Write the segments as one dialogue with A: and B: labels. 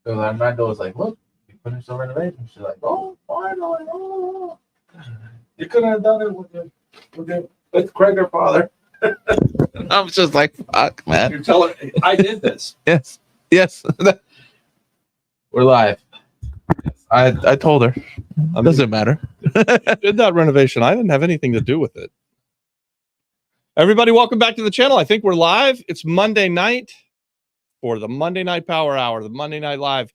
A: So Armando was like, "Look, you finished the renovation." She's like, "Oh, finally! Oh, you couldn't have done it with Craig, her father."
B: I'm just like, fuck, man.
A: You're telling me I did this.
B: Yes, yes.
A: We're live.
B: I told her. Doesn't matter.
C: Did that renovation. I didn't have anything to do with it. Everybody, welcome back to the channel. I think we're live. It's Monday night for the Monday Night Power Hour, the Monday Night Live.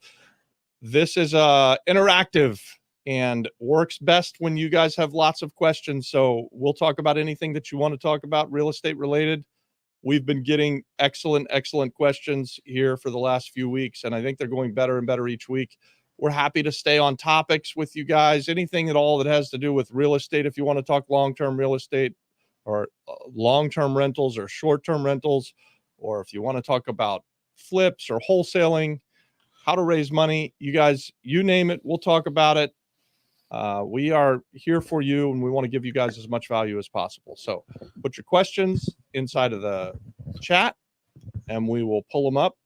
C: This is interactive and works best when you guys have lots of questions. So we'll talk about anything that you want to talk about, real estate related. We've been getting excellent questions here for the last few weeks, and I think they're going better and better each week. We're happy to stay on topics with you guys. Anything at all that has to do with real estate. If you want to talk long-term real estate or long-term rentals or short-term rentals, or if you want to talk about flips or wholesaling, how to raise money, you guys, you name it, we'll talk about it. We are here for you, and we want to give you guys as much value as possible. So put your questions inside of the chat, and we will pull them up.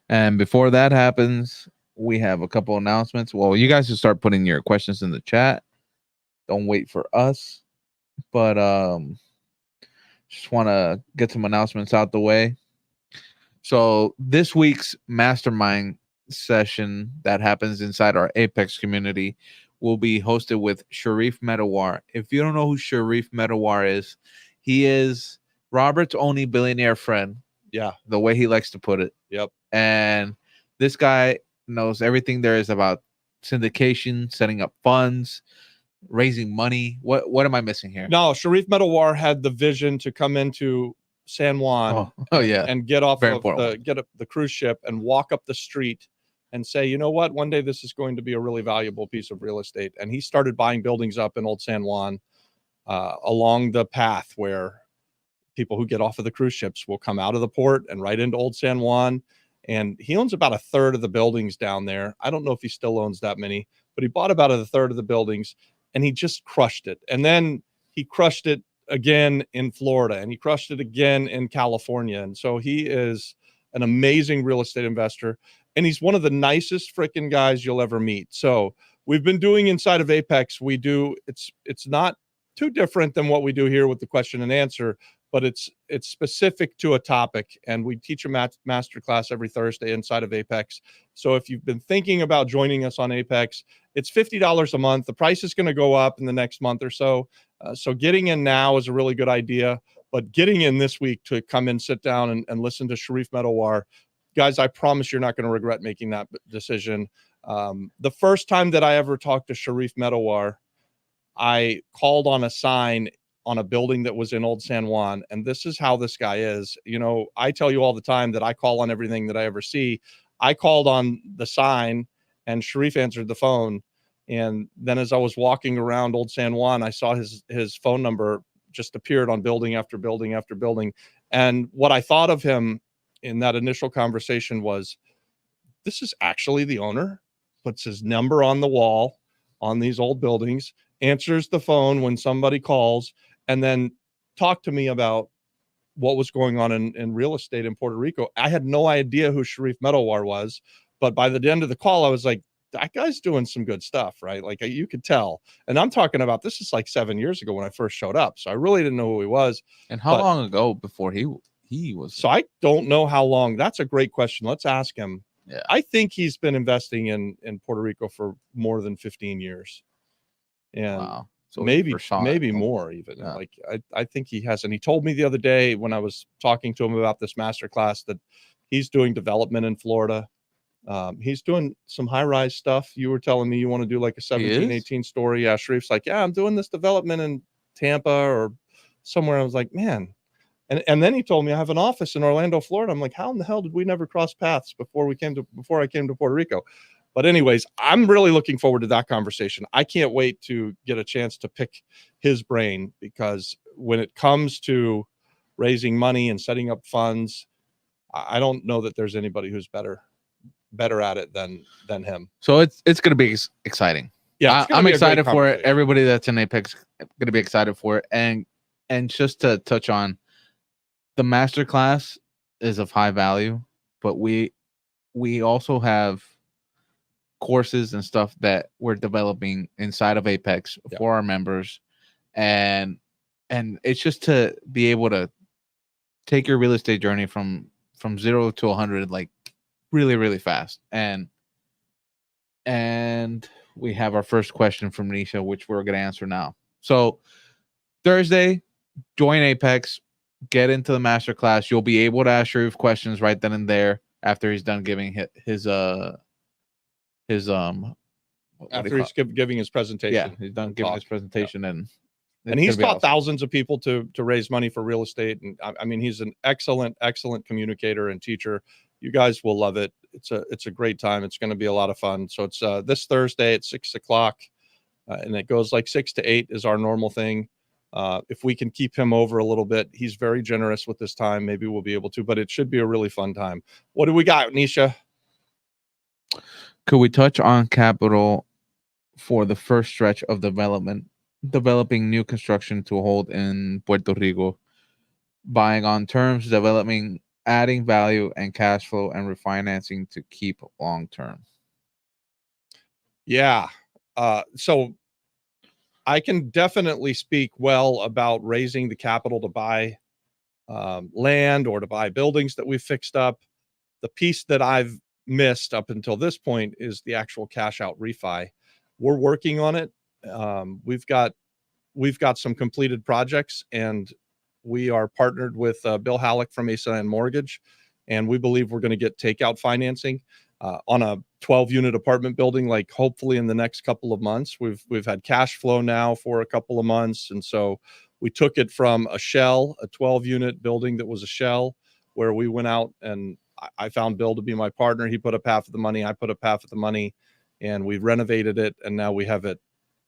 B: And before that happens, we have a couple announcements. Well, you guys should start putting your questions in the chat. Don't wait for us. But just want to get some announcements out the way. So this week's mastermind session that happens inside our Apex community will be hosted with Sharif Medawar. If you don't know who Sharif Medawar is, he is Robert's only billionaire friend.
C: Yeah.
B: The way he likes to put it.
C: Yep.
B: And this guy knows everything there is about syndication, setting up funds, raising money. What am I missing here?
C: No, Sharif Medawar had the vision to come into San Juan
B: yeah,
C: and get off
B: Very
C: of
B: important
C: the cruise ship and walk up the street and say, you know what, one day this is going to be a really valuable piece of real estate. And he started buying buildings up in Old San Juan along the path where people who get off of the cruise ships will come out of the port and right into Old San Juan. And he owns about a third of the buildings down there. I don't know if he still owns that many, but he bought about a third of the buildings, and he just crushed it. And then he crushed it again in Florida, and he crushed it again in California. And so he is an amazing real estate investor, and he's one of the nicest freaking guys you'll ever meet. So we've been doing inside of Apex. We do, it's not too different than what we do here with the question and answer, but it's specific to a topic, and we teach a master class every Thursday inside of Apex. So if you've been thinking about joining us on Apex, it's $50 a month. The price is going to go up in the next month or so. So getting in now is a really good idea, but getting in this week to come and sit down and listen to Sharif Medawar, guys, I promise you're not going to regret making that decision. The first time that I ever talked to Sharif Medawar, I called on a sign on a building that was in Old San Juan. And this is how this guy is. You know, I tell you all the time that I call on everything that I ever see. I called on the sign, and Sharif answered the phone. And then as I was walking around Old San Juan, I saw his phone number just appeared on building after building after building. And what I thought of him in that initial conversation was, this is actually the owner, puts his number on the wall on these old buildings, answers the phone when somebody calls, and then talk to me about what was going on in real estate in Puerto Rico. I had no idea who Sharif Medawar was, but by the end of the call, I was like, that guy's doing some good stuff, right? Like you could tell. And I'm talking about, this is like 7 years ago when I first showed up. So I really didn't know who he was.
B: And how long ago before he was?
C: So I don't know how long. That's a great question. Let's ask him.
B: Yeah.
C: I think he's been investing in Puerto Rico for more than 15 years. And
B: wow. So
C: maybe more even.
B: Yeah.
C: Like I think he has. And he told me the other day when I was talking to him about this master class that he's doing development in Florida. He's doing some high-rise stuff. You were telling me you want to do like a 17, 18 story. Yeah, Sharif's like, yeah, I'm doing this development in Tampa or somewhere. I was like, man. And then he told me I have an office in Orlando, Florida. I'm like, how in the hell did we never cross paths before I came to Puerto Rico? But anyways, I'm really looking forward to that conversation. I can't wait to get a chance to pick his brain, because when it comes to raising money and setting up funds, I don't know that there's anybody who's better at it than him.
B: So it's going to be exciting.
C: Yeah,
B: I'm excited for it. Everybody that's in Apex going to be excited for it. And just to touch on, the masterclass is of high value, but we also have courses and stuff that we're developing inside of Apex for our members, and it's just to be able to take your real estate journey from 0 to 100 like really, really fast. And we have our first question from Nisha, which we're going to answer now. So Thursday, join Apex, get into the masterclass. You'll be able to ask your questions right then and there after he's done giving his after
C: he's giving his presentation.
B: Yeah, he's done giving his presentation, and
C: he's taught thousands of people to raise money for real estate. And I mean, he's an excellent communicator and teacher. You guys will love it. It's a great time. It's going to be a lot of fun. So it's this Thursday at 6 o'clock, and it goes like 6 to 8 is our normal thing. If we can keep him over a little bit, he's very generous with this time. Maybe we'll be able to, but it should be a really fun time. What do we got, Nisha?
B: Could we touch on capital for the first stretch of developing new construction to hold in Puerto Rico, buying on terms, developing, adding value and cash flow, and refinancing to keep long term?
C: Yeah. So I can definitely speak well about raising the capital to buy land or to buy buildings that we've fixed up. The piece that I've missed up until this point is the actual cash out refi. We're working on it. We've got some completed projects, and we are partnered with Bill Halleck from Mesa & Mortgage, and we believe we're going to get takeout financing on a 12-unit apartment building, like hopefully in the next couple of months. We've had cash flow now for a couple of months, and so we took it from a shell, a 12-unit building that was a shell, where we went out and I found Bill to be my partner. He put up half of the money, I put up half of the money, and we renovated it, and now we have it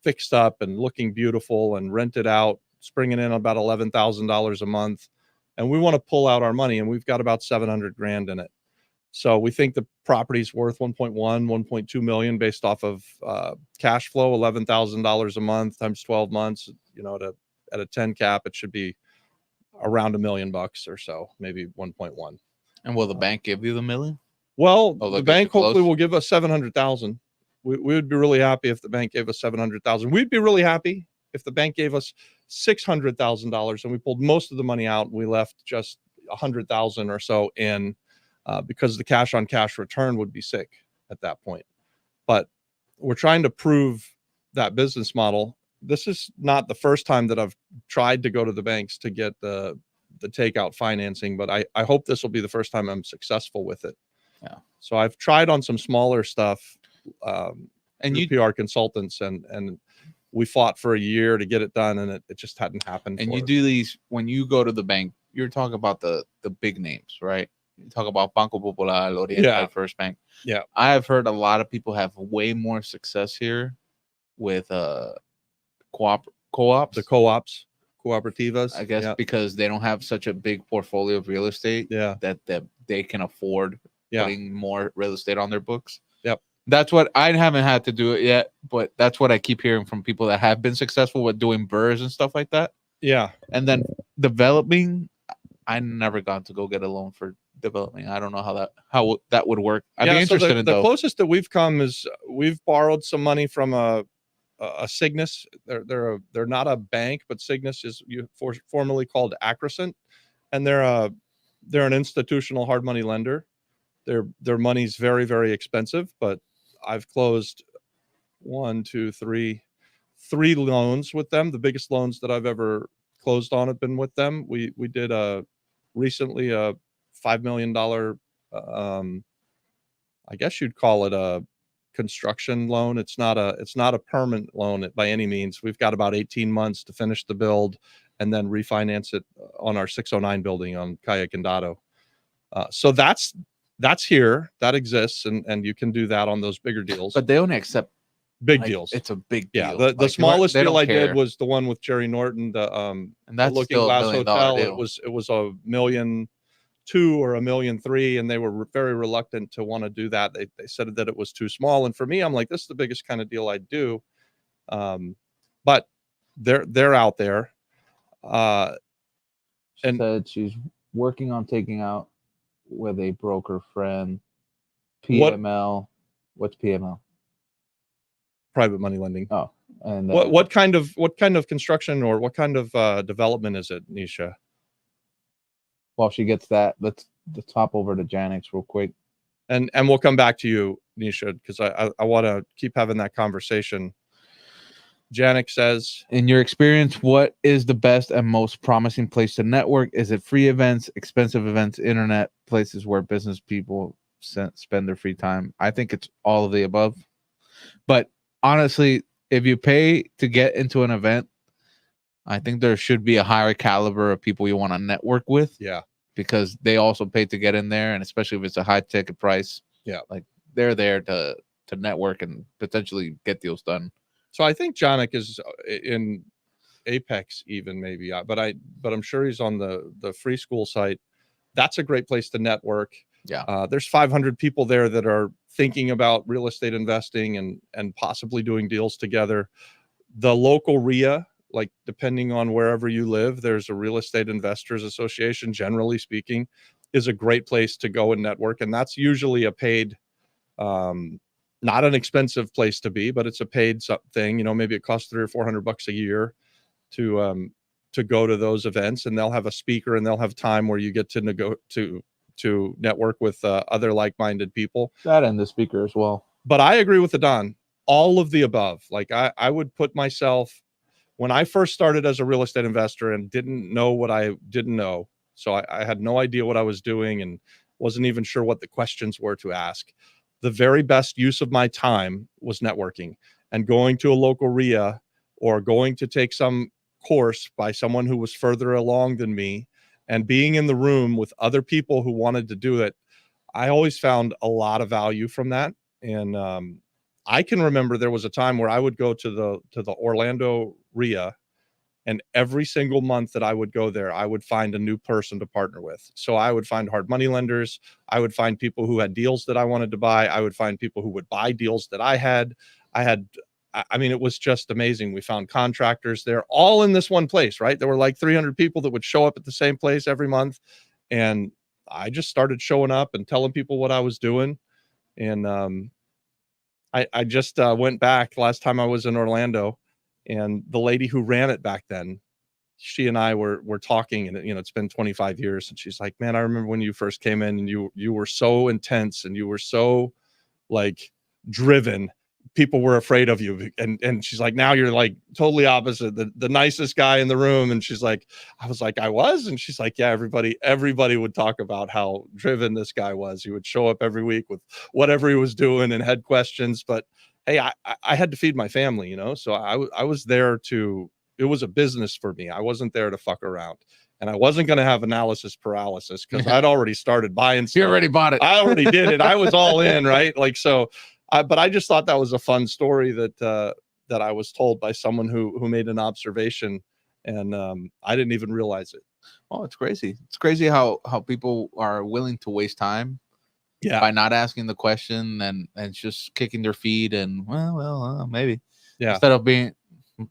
C: fixed up and looking beautiful and rented out, bringing in about $11,000 a month. And we want to pull out our money, and we've got about $700,000 in it. So we think the property's worth 1.2 million based off of cash flow, $11,000 a month times 12 months. You know, at a 10 cap, it should be around $1 million or so, maybe 1.1.
B: And will the bank give you the $1 million?
C: Well, the bank hopefully will give us 700,000. We would be really happy if the bank gave us 700,000. We'd be really happy if the bank gave us $600,000 and we pulled most of the money out and we left just 100,000 or so in, because the cash on cash return would be sick at that point. But we're trying to prove that business model. This is not the first time that I've tried to go to the banks to get the takeout financing, but I hope this will be the first time I'm successful with it.
B: Yeah.
C: So I've tried on some smaller stuff,
B: and you
C: PR consultants, and we fought for a year to get it done, and it just hadn't happened.
B: And you do these when you go to the bank. You're talking about the big names, right? You talk about Banco Popular, Oriental, First Bank.
C: Yeah,
B: I have heard a lot of people have way more success here with co-ops.
C: The co-ops, cooperativas,
B: I guess, because they don't have such a big portfolio of real estate. That they can afford putting more real estate on their books.
C: Yep.
B: That's what I haven't had to do it yet, but that's what I keep hearing from people that have been successful with doing BRRRRs and stuff like that.
C: Yeah.
B: And then developing, I never got to go get a loan for developing. I don't know how that would work. I'd be interested in
C: the closest that we've come is we've borrowed some money from a Cygnus. They're not a bank, but Cygnus is formerly called Acrosant, and they're an institutional hard money lender. Their money's very, very expensive, but I've closed 3 loans with them. The biggest loans that I've ever closed on have been with them. We did recently a $5 million, I guess you'd call it a construction loan. It's not a permanent loan by any means. We've got about 18 months to finish the build and then refinance it on our 609 building on Calle Condado. So that's here, that exists, and you can do that on those bigger deals.
B: But they only accept
C: big deals.
B: It's a big deal.
C: Yeah, the smallest deal I did was the one with Jerry Norton, and that's
B: the
C: Looking Glass Hotel.
B: Deal.
C: It was $1.2 million or $1.3 million, and they were very reluctant to want to do that. They said that it was too small, and for me, I'm like, this is the biggest kind of deal I'd do. But they're out there.
B: She said she's working on taking out with a broker friend. PML. What's PML?
C: private money lending.
B: Oh, and
C: What kind of construction or what kind of development is it, Nisha?
B: while she gets that, let's hop over to Janix real quick.
C: And we'll come back to you, Nisha, because I want to keep having that conversation. Janik says,
B: in your experience, what is the best and most promising place to network? Is it free events, expensive events, internet, places where business people spend their free time? I think it's all of the above. But honestly, if you pay to get into an event, I think there should be a higher caliber of people you want to network with.
C: Yeah.
B: Because they also pay to get in there, and especially if it's a high ticket price.
C: Yeah.
B: Like they're there to network and potentially get deals done.
C: So I think Janik is in Apex even maybe, but I'm sure he's on the free school site. That's a great place to network.
B: Yeah.
C: There's 500 people there that are thinking about real estate investing and possibly doing deals together. The local RIA, like depending on wherever you live, there's a real estate investors association, generally speaking, is a great place to go and network. And that's usually a paid, not an expensive place to be, but it's a paid thing. You know, maybe it costs $300 or $400 a year to go to those events, and they'll have a speaker and they'll have time where you get to network with other like-minded people.
B: That and the speaker as well.
C: But I agree with the Don, all of the above. Like I would put myself, when I first started as a real estate investor and didn't know what I didn't know. So I had no idea what I was doing and wasn't even sure what the questions were to ask. The very best use of my time was networking and going to a local RIA or going to take some course by someone who was further along than me and being in the room with other people who wanted to do it. I always found a lot of value from that. And I can remember there was a time where I would go to the Orlando RIA, and every single month that I would go there, I would find a new person to partner with. So I would find hard money lenders. I would find people who had deals that I wanted to buy. I would find people who would buy deals that I had. I mean, it was just amazing. We found contractors there all in this one place, right? There were like 300 people that would show up at the same place every month. And I just started showing up and telling people what I was doing. And I just went back last time I was in Orlando, and the lady who ran it back then, she and I were talking, and you know, it's been 25 years, and she's like, man, I remember when you first came in and you were so intense and you were so like driven. People were afraid of you. And she's like, now you're like totally opposite, the nicest guy in the room. And she's like, I was like, I was. And she's like, yeah, everybody would talk about how driven this guy was. He would show up every week with whatever he was doing and had questions. But hey, I had to feed my family, you know? So I was there it was a business for me. I wasn't there to fuck around. And I wasn't going to have analysis paralysis because I'd already started buying stuff.
B: You already bought it.
C: I already did it. I was all in, right? Like, so but I just thought that was a fun story that I was told by someone who made an observation, and I didn't even realize it.
B: Oh, it's crazy. It's crazy how people are willing to waste time by not asking the question and just kicking their feet and maybe instead of being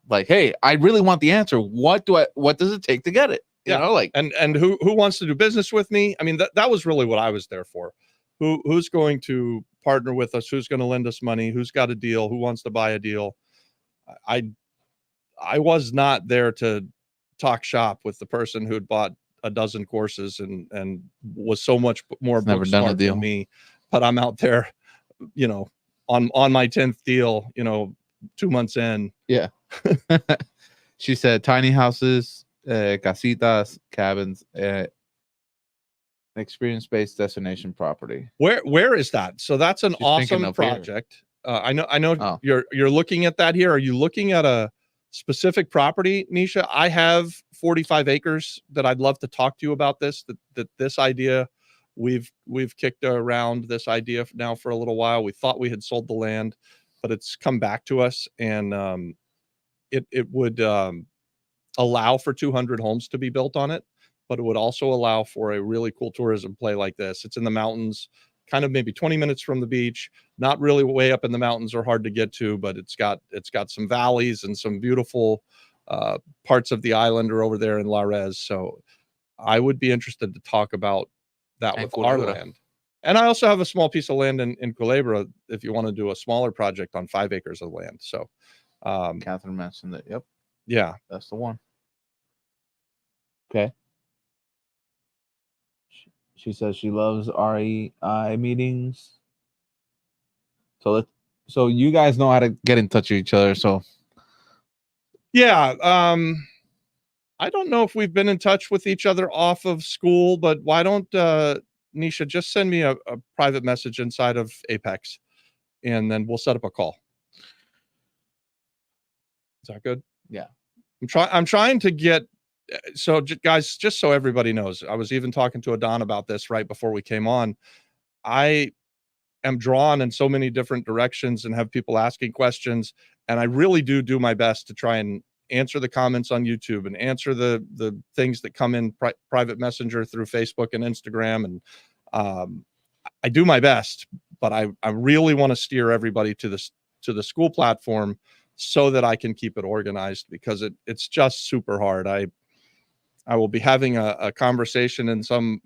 B: like, hey, I really want the answer. What does it take to get it? You know, like
C: and who wants to do business with me? I mean, that was really what I was there for. Who's going to partner with us? Who's going to lend us money? Who's got a deal? Who wants to buy a deal? I was not there to talk shop with the person who'd bought a dozen courses and was so much more book smart than me. But I'm out there, you know, on my 10th deal, you know, 2 months in.
B: Yeah. She said tiny houses, casitas, cabins, experience-based destination property.
C: Where is that? So that's an awesome project. I know you're looking at that here. Are you looking at a specific property, Nisha? I have 45 acres that I'd love to talk to you about this idea. We've kicked around this idea now for a little while. We thought we had sold the land, but it's come back to us, and it would allow for 200 homes to be built on it. But it would also allow for a really cool tourism play like this. It's in the mountains, kind of maybe 20 minutes from the beach, not really way up in the mountains or hard to get to, but it's got some valleys and some beautiful parts of the island are over there in Lares. So I would be interested to talk about that with our land. And I also have a small piece of land in Culebra if you want to do a smaller project on 5 acres of land. So,
B: Catherine mentioned it. Yep,
C: yeah.
B: that's the one. Okay. She says she loves REI meetings. So you guys know how to get in touch with each other. So
C: Yeah. I don't know if we've been in touch with each other off of school, but why don't Nisha just send me a private message inside of Apex, and then we'll set up a call. Is that good?
B: Yeah.
C: I'm trying to get, so guys, just so everybody knows, I was even talking to Adon about this right before we came on. I am drawn in so many different directions and have people asking questions, and I really do my best to try and answer the comments on YouTube and answer the things that come in private messenger through Facebook and Instagram. And I do my best, but I really want to steer everybody to the school platform so that I can keep it organized, because it's just super hard. I will be having a conversation in some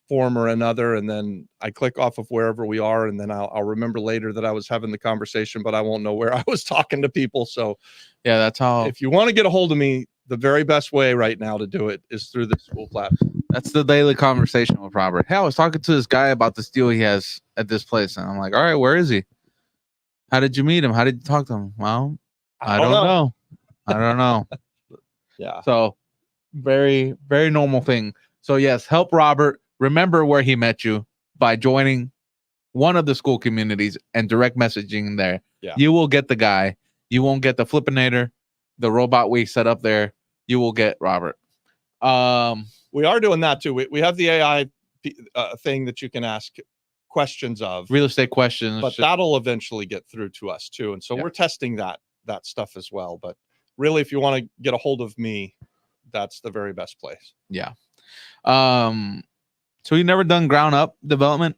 C: form or another, and then I click off of wherever we are, and then I'll remember later that I was having the conversation, but I won't know where I was talking to people. So
B: yeah, that's how.
C: if you want to get a hold of me, the very best way right now to do it is through the school platform.
B: That's the daily conversation with Robert. Hey, I was talking to this guy about this deal he has at this place, and I'm like, all right, where is he? How did you meet him? How did you talk to him? Well, I don't know. I don't know.
C: Yeah.
B: So very, very normal thing. So yes, help Robert remember where he met you by joining one of the school communities and direct messaging there.
C: Yeah.
B: You will get the guy. You won't get the Flippinator, the robot we set up there. You will get Robert.
C: We are doing that too. We have the AI thing that you can ask questions of,
B: real estate questions,
C: but that'll eventually get through to us too. And so we're testing that stuff as well. But really, if you want to get a hold of me, that's the very best place.
B: Yeah. So you never done ground up development?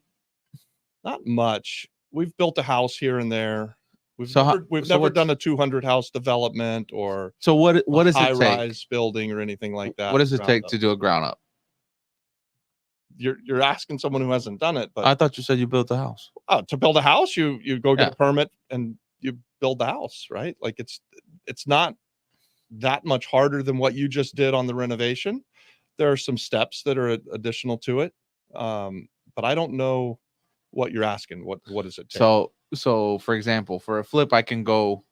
C: Not much. We've built a house here and there. We've
B: So
C: never done a 200 house development or
B: so what does it take?
C: High-rise building or anything like that.
B: What does it take to do a ground up?
C: You're asking someone who hasn't done it, but
B: I thought you said you built a house.
C: Oh, to build a house, you go get a permit and you build the house, right? Like it's not that much harder than what you just did on the renovation. There are some steps that are additional to it, but I don't know what you're asking. What does it take?
B: So for example, for a flip, I can go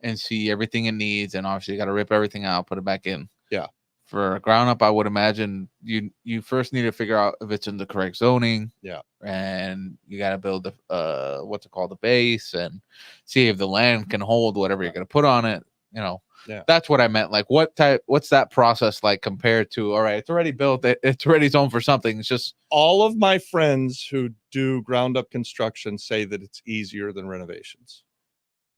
B: and see everything it needs, and obviously you got to rip everything out, put it back in.
C: Yeah.
B: For a ground up, I would imagine you first need to figure out if it's in the correct zoning.
C: Yeah.
B: And you got to build the what's it called, the base, and see if the land can hold whatever you're going to put on it. You know.
C: Yeah.
B: That's what I meant. Like, what's that process like compared to, all right, it's already built, it's already zoned for something. It's just
C: all of my friends who do ground up construction say that it's easier than renovations.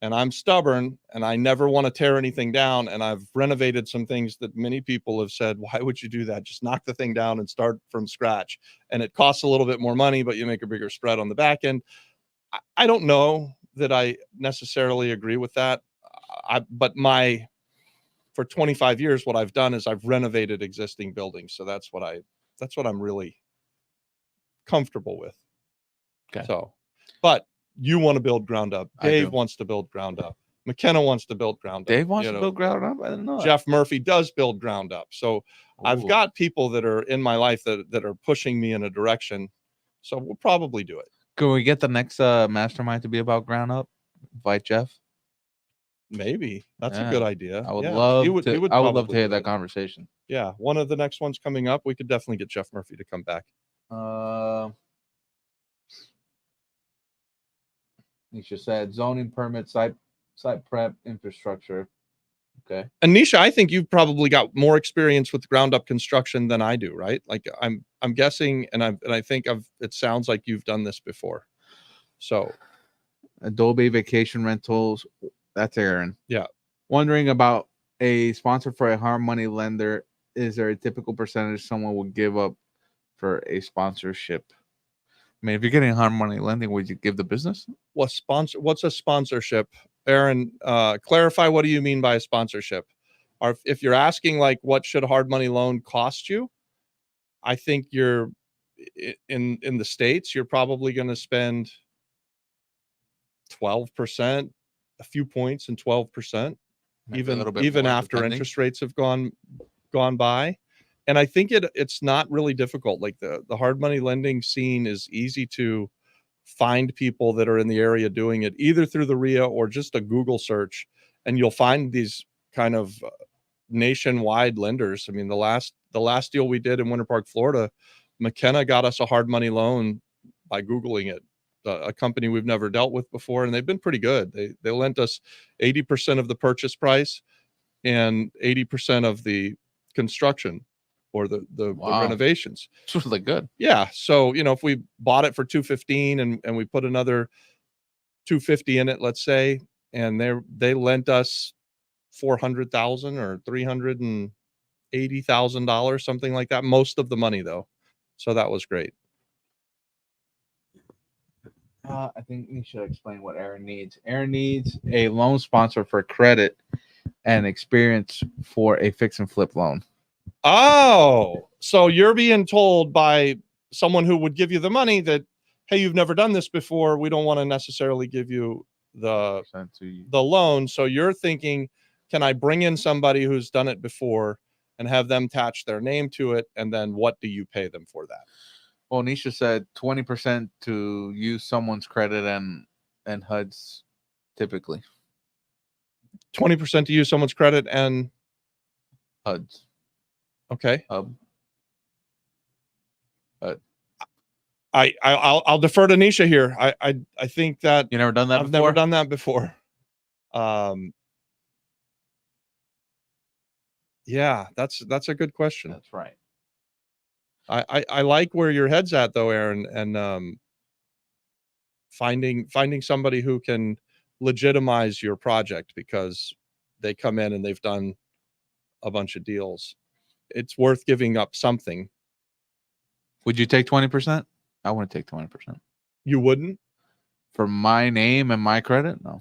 C: And I'm stubborn and I never want to tear anything down. And I've renovated some things that many people have said, why would you do that? Just knock the thing down and start from scratch. And it costs a little bit more money, but you make a bigger spread on the back end. I don't know that I necessarily agree with that. But for 25 years, what I've done is I've renovated existing buildings. So that's what I'm really comfortable with.
B: Okay.
C: So, but you want to build ground up. Dave wants to build ground up. McKenna wants to build ground up.
B: Dave wants to build ground up. I didn't know.
C: Jeff Murphy does build ground up. So I've got people that are in my life that are pushing me in a direction. So we'll probably do it.
B: Can we get the next mastermind to be about ground up? Invite Jeff.
C: Maybe that's a good idea.
B: I would love to hear that conversation.
C: Yeah, one of the next ones coming up, we could definitely get Jeff Murphy to come back.
B: You just said zoning, permit, site prep, infrastructure. Okay.
C: And Nisha, I think you've probably got more experience with ground up construction than I do, right? Like I'm guessing, and I think it sounds like you've done this before. So,
B: Adobe vacation rentals. That's Aaron.
C: Yeah.
B: Wondering about a sponsor for a hard money lender. Is there a typical percentage someone would give up for a sponsorship? I mean, if you're getting hard money lending, would you give the business?
C: What's a sponsorship? Aaron, clarify, what do you mean by a sponsorship? Or if you're asking like, what should a hard money loan cost you? I think you're in the States, you're probably going to spend 12%, a few points and 12%,
B: Maybe a little bit
C: even
B: more,
C: after
B: depending.
C: interest rates have gone by. And I think it's not really difficult. Like the hard money lending scene is easy to find people that are in the area doing it, either through the RIA or just a Google search, and you'll find these kind of nationwide lenders. I mean, the last deal we did in Winter Park, Florida, McKenna got us a hard money loan by Googling it, a company we've never dealt with before, and they've been pretty good. They lent us 80% of the purchase price and 80% of the construction or the
B: Wow.
C: renovations.
B: It's really good.
C: Yeah. So, if we bought it for 215 and we put another 250 in it, let's say, and they lent us $400,000 or $380,000, something like that. Most of the money though. So that was great.
B: I think we should explain what Aaron needs. Aaron needs a loan sponsor for credit and experience for a fix and flip loan.
C: Oh, so you're being told by someone who would give you the money that, hey, you've never done this before. We don't want to necessarily give you the loan. So you're thinking, can I bring in somebody who's done it before and have them attach their name to it? And then what do you pay them for that?
B: Well, Nisha said 20% to use someone's credit and HUD's typically.
C: 20% to use someone's credit and
B: HUD's.
C: Okay.
B: But
C: I'll defer to Nisha here. I think that
B: you never done that
C: I've
B: before?
C: never done that before. Yeah, that's a good question.
B: That's right.
C: I like where your head's at though, Aaron, and finding somebody who can legitimize your project because they come in and they've done a bunch of deals. It's worth giving up something.
B: Would you take 20%? I want to take 20%.
C: You wouldn't?
B: For my name and my credit? No.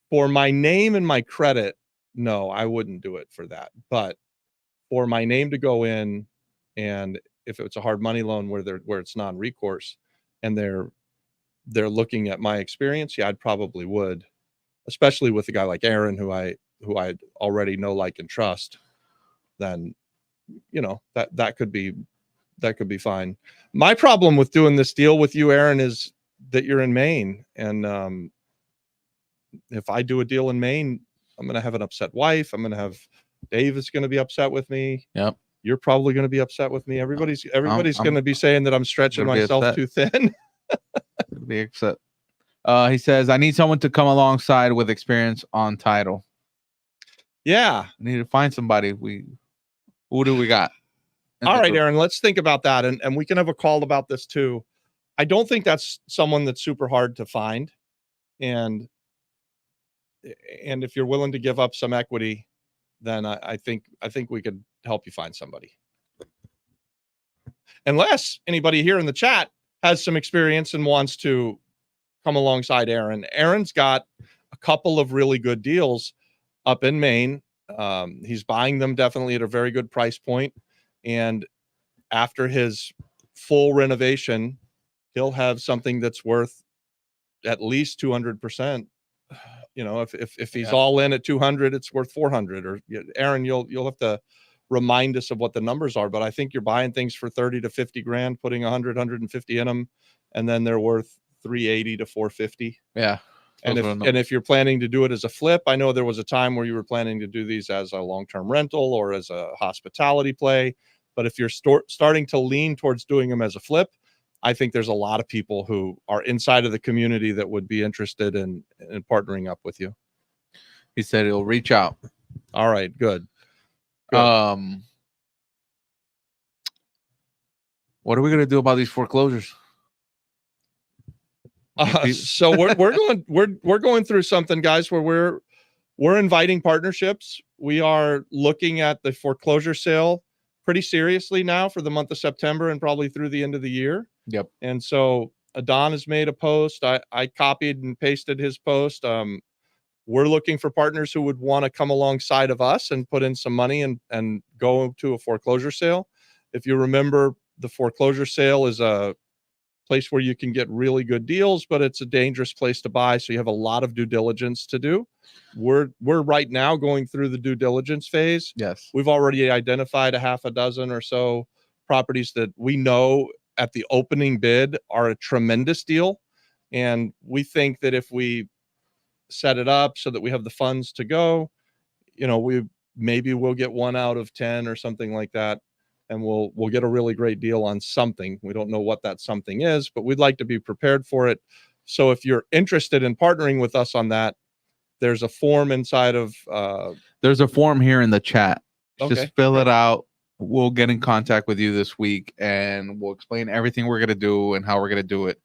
C: For my name and my credit, no, I wouldn't do it for that. But for my name to go in, and if it's a hard money loan where it's non-recourse and they're looking at my experience, yeah, I'd probably would, especially with a guy like Aaron who I already know, like, and trust. Then that could be fine. My problem with doing this deal with you, Aaron, is that you're in Maine, and if I do a deal in Maine, I'm going to have an upset wife. I'm going to have Dave is going to be upset with me.
B: Yep.
C: You're probably going to be upset with me. Everybody's going to be saying that I'm stretching myself too thin.
B: Be upset. He says, I need someone to come alongside with experience on title.
C: Yeah.
B: I need to find somebody. Who do we got?
C: All right, Aaron, let's think about that. And we can have a call about this too. I don't think that's someone that's super hard to find. And if you're willing to give up some equity, then I think we could help you find somebody. Unless anybody here in the chat has some experience and wants to come alongside Aaron. Aaron's got a couple of really good deals up in Maine. He's buying them definitely at a very good price point. And after his full renovation, he'll have something that's worth at least 200%. If he's all in at 200, it's worth 400. Or Aaron, you'll have to remind us of what the numbers are. But I think you're buying things for 30 to 50 grand, putting 100, 150 in them, and then they're worth 380 to 450.
B: Yeah.
C: And if you're planning to do it as a flip, I know there was a time where you were planning to do these as a long-term rental or as a hospitality play. But if you're starting to lean towards doing them as a flip, I think there's a lot of people who are inside of the community that would be interested in
B: partnering up with you. He said he'll reach out.
C: All right, good.
B: What are we going to do about these foreclosures?
C: So we're going through something, guys, where we're inviting partnerships. We are looking at the foreclosure sale pretty seriously now for the month of September and probably through the end of the year.
B: Yep.
C: And so Adon has made a post. I copied and pasted his post. We're looking for partners who would want to come alongside of us and put in some money and go to a foreclosure sale. If you remember the foreclosure sale is a place where you can get really good deals, but it's a dangerous place to buy. So you have a lot of due diligence to do. We're right now going through the due diligence phase.
B: Yes.
C: We've already identified a half a dozen or so properties that we know at the opening bid are a tremendous deal. And we think that if we set it up so that we have the funds to go, maybe we'll get 1 out of 10 or something like that. And we'll get a really great deal on something. We don't know what that something is, but we'd like to be prepared for it. So if you're interested in partnering with us on that, there's a form inside of
B: there's a form here in the chat.
C: Okay,
B: Just fill it out. We'll get in contact with you this week and we'll explain everything we're going to do and how we're going to do it.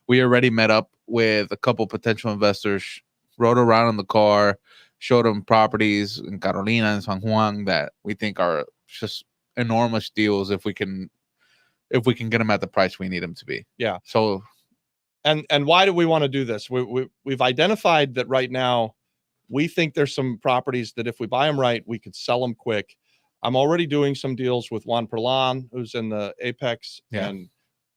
B: We already met up with a couple potential investors, rode around in the car, showed them properties in Carolina and San Juan that we think are just enormous deals if we can get them at the price we need them to be.
C: Yeah.
B: So
C: and why do we want to do this? We've identified that right now we think there's some properties that if we buy them right, we could sell them quick. I'm already doing some deals with Juan Perlan, who's in the Apex, and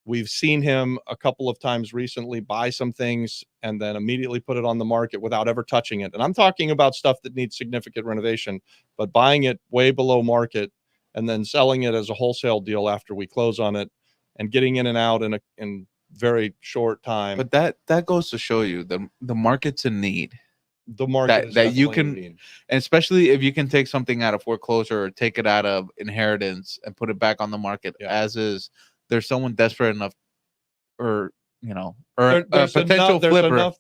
C: we've seen him a couple of times recently buy some things and then immediately put it on the market without ever touching it. And I'm talking about stuff that needs significant renovation, but buying it way below market and then selling it as a wholesale deal after we close on it and getting in and out in very short time.
B: But that goes to show you the market's in need.
C: The market
B: that you can,
C: and
B: especially if you can take something out of foreclosure or take it out of inheritance and put it back on the market as is. There's someone desperate enough, or a potential flipper.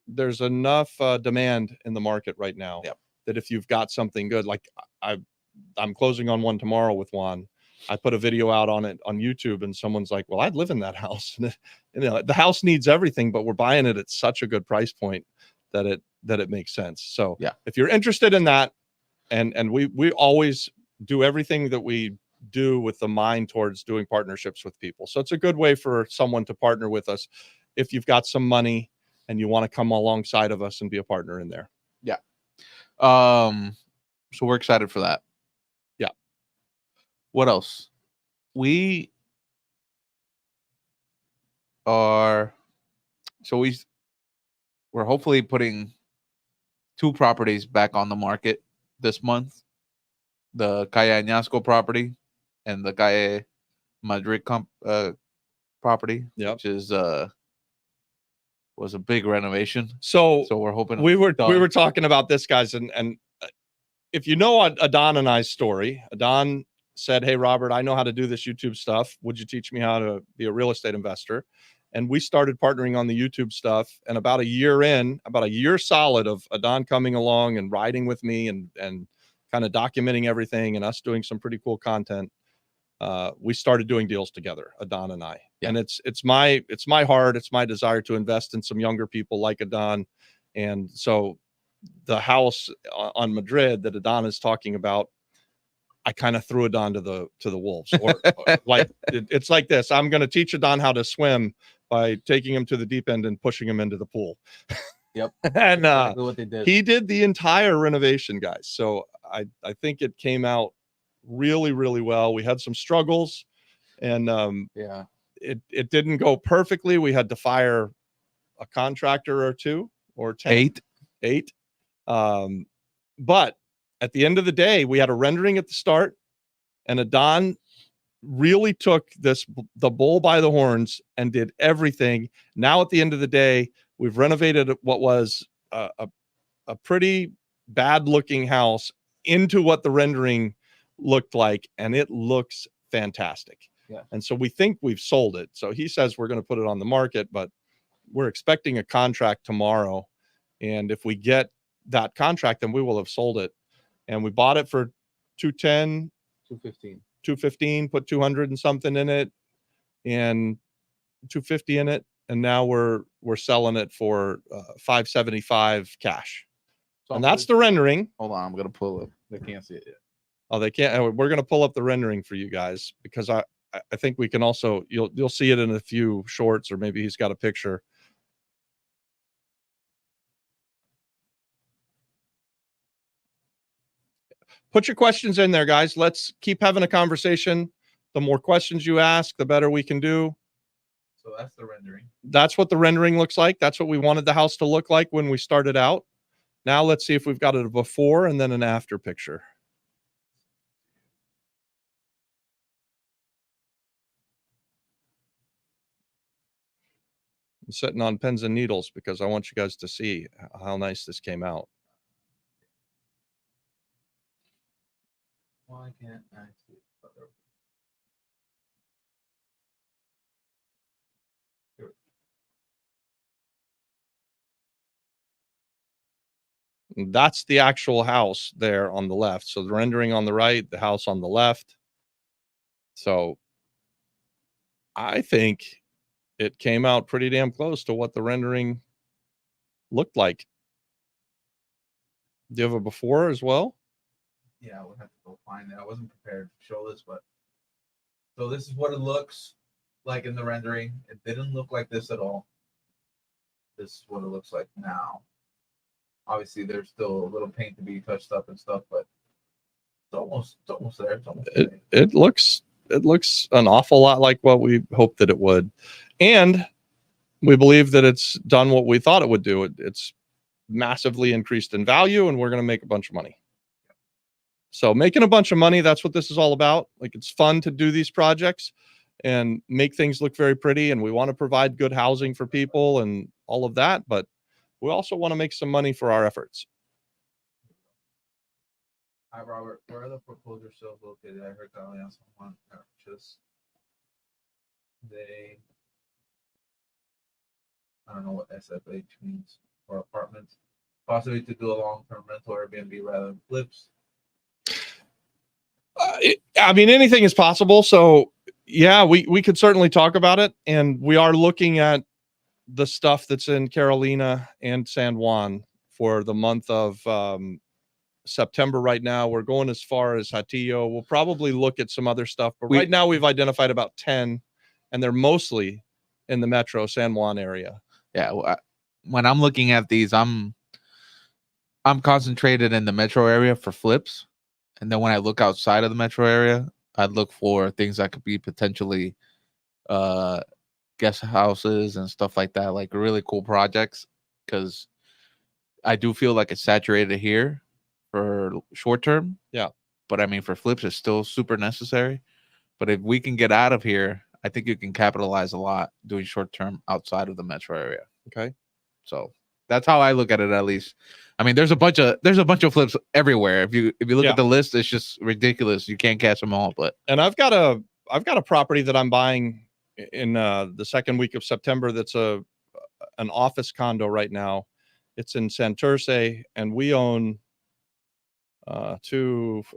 C: There's enough demand in the market right now that if you've got something good, like I'm closing on one tomorrow with Juan. I put a video out on it on YouTube and someone's like, well, I'd live in that house. The house needs everything, but we're buying it at such a good price point that it makes sense. So if you're interested in that, and we always do everything that we do with the mind towards doing partnerships with people. So it's a good way for someone to partner with us if you've got some money and you want to come alongside of us and be a partner in there.
B: Yeah. So we're excited for that.
C: Yeah.
B: What else? We're hopefully putting 2 properties back on the market this month. The Calle Añasco property and the Calle Madrid property, which is was a big renovation.
C: So
B: we're hoping
C: we were talking about this, guys, and if you know Adon and I's story, Adon said, hey, Robert, I know how to do this YouTube stuff. Would you teach me how to be a real estate investor? And we started partnering on the YouTube stuff. And about a year solid of Adon coming along and riding with me and kind of documenting everything and us doing some pretty cool content, we started doing deals together, Adon and I. Yeah. And it's my heart, it's my desire to invest in some younger people like Adon. And so the house on Madrid that Adon is talking about, I kind of threw Adon to the wolves. Or like it's like this. I'm going to teach Adon how to swim by taking him to the deep end and pushing him into the pool.
B: Yep.
C: And
B: exactly what they did.
C: He did the entire renovation, guys. So I think it came out really, really well. We had some struggles and it didn't go perfectly. We had to fire a contractor or 2 or 10. 8. But at the end of the day, we had a rendering at the start, and Adon really took the bull by the horns and did everything. Now at the end of the day, we've renovated what was a pretty bad looking house into what the rendering looked like, and it looks fantastic. Yeah. And so we think we've sold it. So he says we're going to put it on the market, but we're expecting a contract tomorrow. And if we get that contract, then we will have sold it. And we bought it for 210, 215, put 200 and something in it and 250 in it. And now we're selling it for 575 cash. And that's the rendering.
B: Hold on, I'm going to pull it. They can't see it yet.
C: Oh, they can't. We're going to pull up the rendering for you guys because I think we can also, you'll see it in a few shorts, or maybe he's got a picture. put your questions in there, guys. Let's keep having a conversation. The more questions you ask, the better we can do.
B: So that's the rendering.
C: That's what the rendering looks like. That's what we wanted the house to look like when we started out. Now let's see if we've got a before and then an after picture. I'm sitting on pins and needles because I want you guys to see how nice this came out.
B: Why can't I see it?
C: That's the actual house there on the left. So the rendering on the right, the house on the left. So I think it came out pretty damn close to what the rendering looked like. Do you have a before as well?
B: Yeah, I would have to go find it. I wasn't prepared to show this, but so this is what it looks like in the rendering. It didn't look like this at all. This is what it looks like now. Obviously, there's still a little paint to be touched up and stuff, but it's almost there. It's almost there.
C: It looks an awful lot like what we hoped that it would, and we believe that it's done what we thought it would do. It's massively increased in value, and we're going to make a bunch of money. So making a bunch of money, that's what this is all about. Like, it's fun to do these projects and make things look very pretty, and we want to provide good housing for people and all of that, but we also want to make some money for our efforts.
B: Hi, Robert. Where are the foreclosure sales located? I heard that only on someone purchase. I don't know what SFH means, or apartments. Possibly to do a long-term rental or Airbnb rather than flips.
C: I mean, anything is possible. So yeah, we could certainly talk about it. And we are looking at the stuff that's in Carolina and San Juan for the month of September. Right now, we're going as far as Hatillo. We'll probably look at some other stuff, but right now we've identified about 10, and they're mostly in the Metro San Juan area.
B: Yeah. When I'm looking at these, I'm concentrated in the Metro area for flips. And then when I look outside of the Metro area, I'd look for things that could be potentially guest houses and stuff like that, like really cool projects. Because I do feel like it's saturated here for short term.
C: Yeah.
B: But I mean, for flips, it's still super necessary. But if we can get out of here, I think you can capitalize a lot doing short term outside of the Metro area.
C: Okay.
B: So that's how I look at it, at least. I mean, there's a bunch of flips everywhere. If you look at the list, it's just ridiculous. You can't catch them all. But
C: I've got a property that I'm buying in the second week of September. That's an office condo right now. It's in Santurce, and we own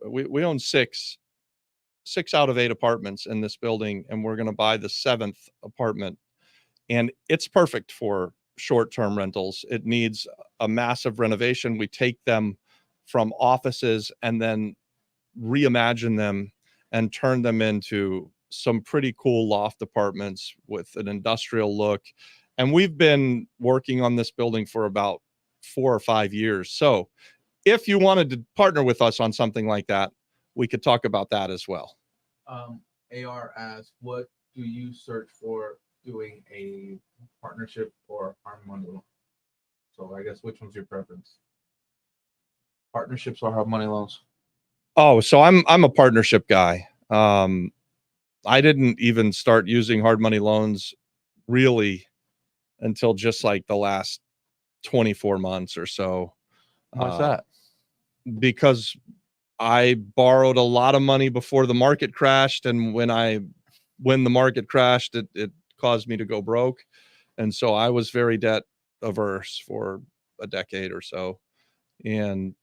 C: we own six out of 8 apartments in this building, and we're going to buy the 7th apartment, and it's perfect for short-term rentals. It needs a massive renovation. We take them from offices and then reimagine them and turn them into some pretty cool loft apartments with an industrial look. And we've been working on this building for about 4 or 5 years. So if you wanted to partner with us on something like that, we could talk about that as well.
B: AR asks, what do you search for doing a partnership or hard money loan? So I guess which one's your preference? Partnerships or hard money loans?
C: Oh, so I'm a partnership guy. I didn't even start using hard money loans really until just like the last 24 months or so.
B: Why's that?
C: Because I borrowed a lot of money before the market crashed, and when the market crashed, it caused me to go broke, and so I was very debt averse for a decade or so. And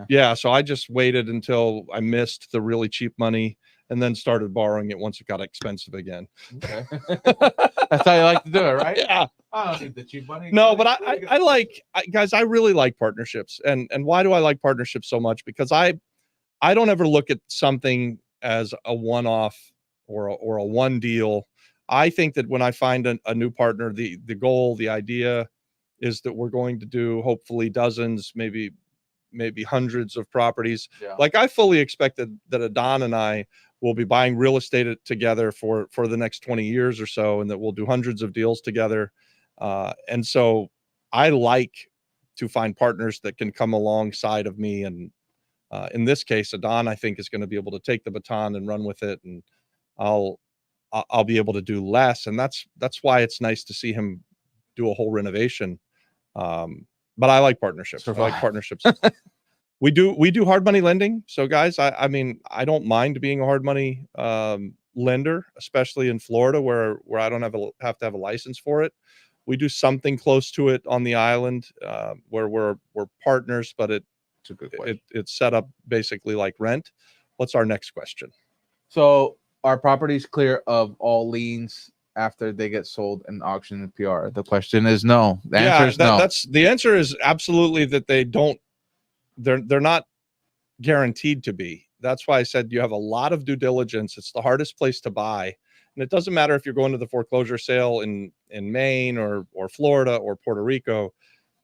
C: yeah, so I just waited until I missed the really cheap money and then started borrowing it once it got expensive again.
B: Okay. That's how you like to do it, right?
C: Yeah.
B: I don't need the cheap money.
C: No, but guys, I really like partnerships. And why do I like partnerships so much? Because I don't ever look at something as a one-off or a one deal. I think that when I find a new partner, the goal, the idea is that we're going to do hopefully dozens, maybe maybe hundreds of properties.
B: Yeah.
C: Like I fully expected that Adon and I will be buying real estate together for the next 20 years or so, and that we'll do hundreds of deals together. And so I like to find partners that can come alongside of me. And in this case, Adon, I think, is going to be able to take the baton and run with it. And I'll be able to do less. And that's why it's nice to see him do a whole renovation. But I like partnerships. I like partnerships. We do hard money lending. So guys, I mean, I don't mind being a hard money lender, especially in Florida where I don't have to have a license for it. We do something close to it on the island where we're partners, but
B: It's a good question.
C: it's set up basically like rent. What's our next question?
B: So are properties clear of all liens after they get sold in auction and PR? The question is no. The answer is no.
C: That's the answer is absolutely that they don't. They're not guaranteed to be. That's why I said you have a lot of due diligence. It's the hardest place to buy. And it doesn't matter if you're going to the foreclosure sale in Maine or Florida or Puerto Rico.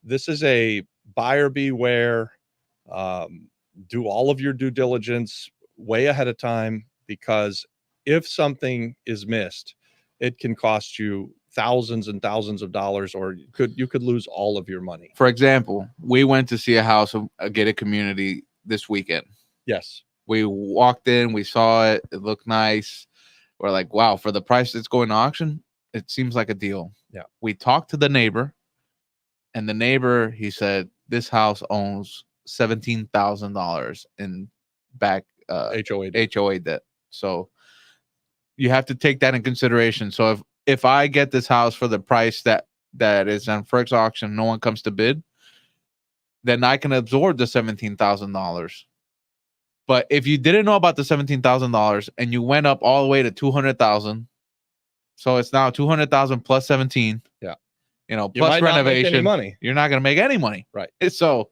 C: This is a buyer beware. Do all of your due diligence way ahead of time, because if something is missed, it can cost you thousands and thousands of dollars, or you could lose all of your money.
B: For example, we went to see a house, a gated community this weekend.
C: Yes.
B: We walked in, we saw it. It looked nice. We're like, wow, for the price it's going to auction, it seems like a deal.
C: Yeah.
B: We talked to the neighbor, and the neighbor, he said, this house owns $17,000 in back HOA debt. So you have to take that in consideration. So if I get this house for the price that is on Frick's auction, no one comes to bid, then I can absorb the $17,000. But if you didn't know about the $17,000 and you went up all the way to $200,000, so it's now $200,000 plus 17.
C: Yeah,
B: plus renovation.
C: Money.
B: You're not going to make any money.
C: Right.
B: So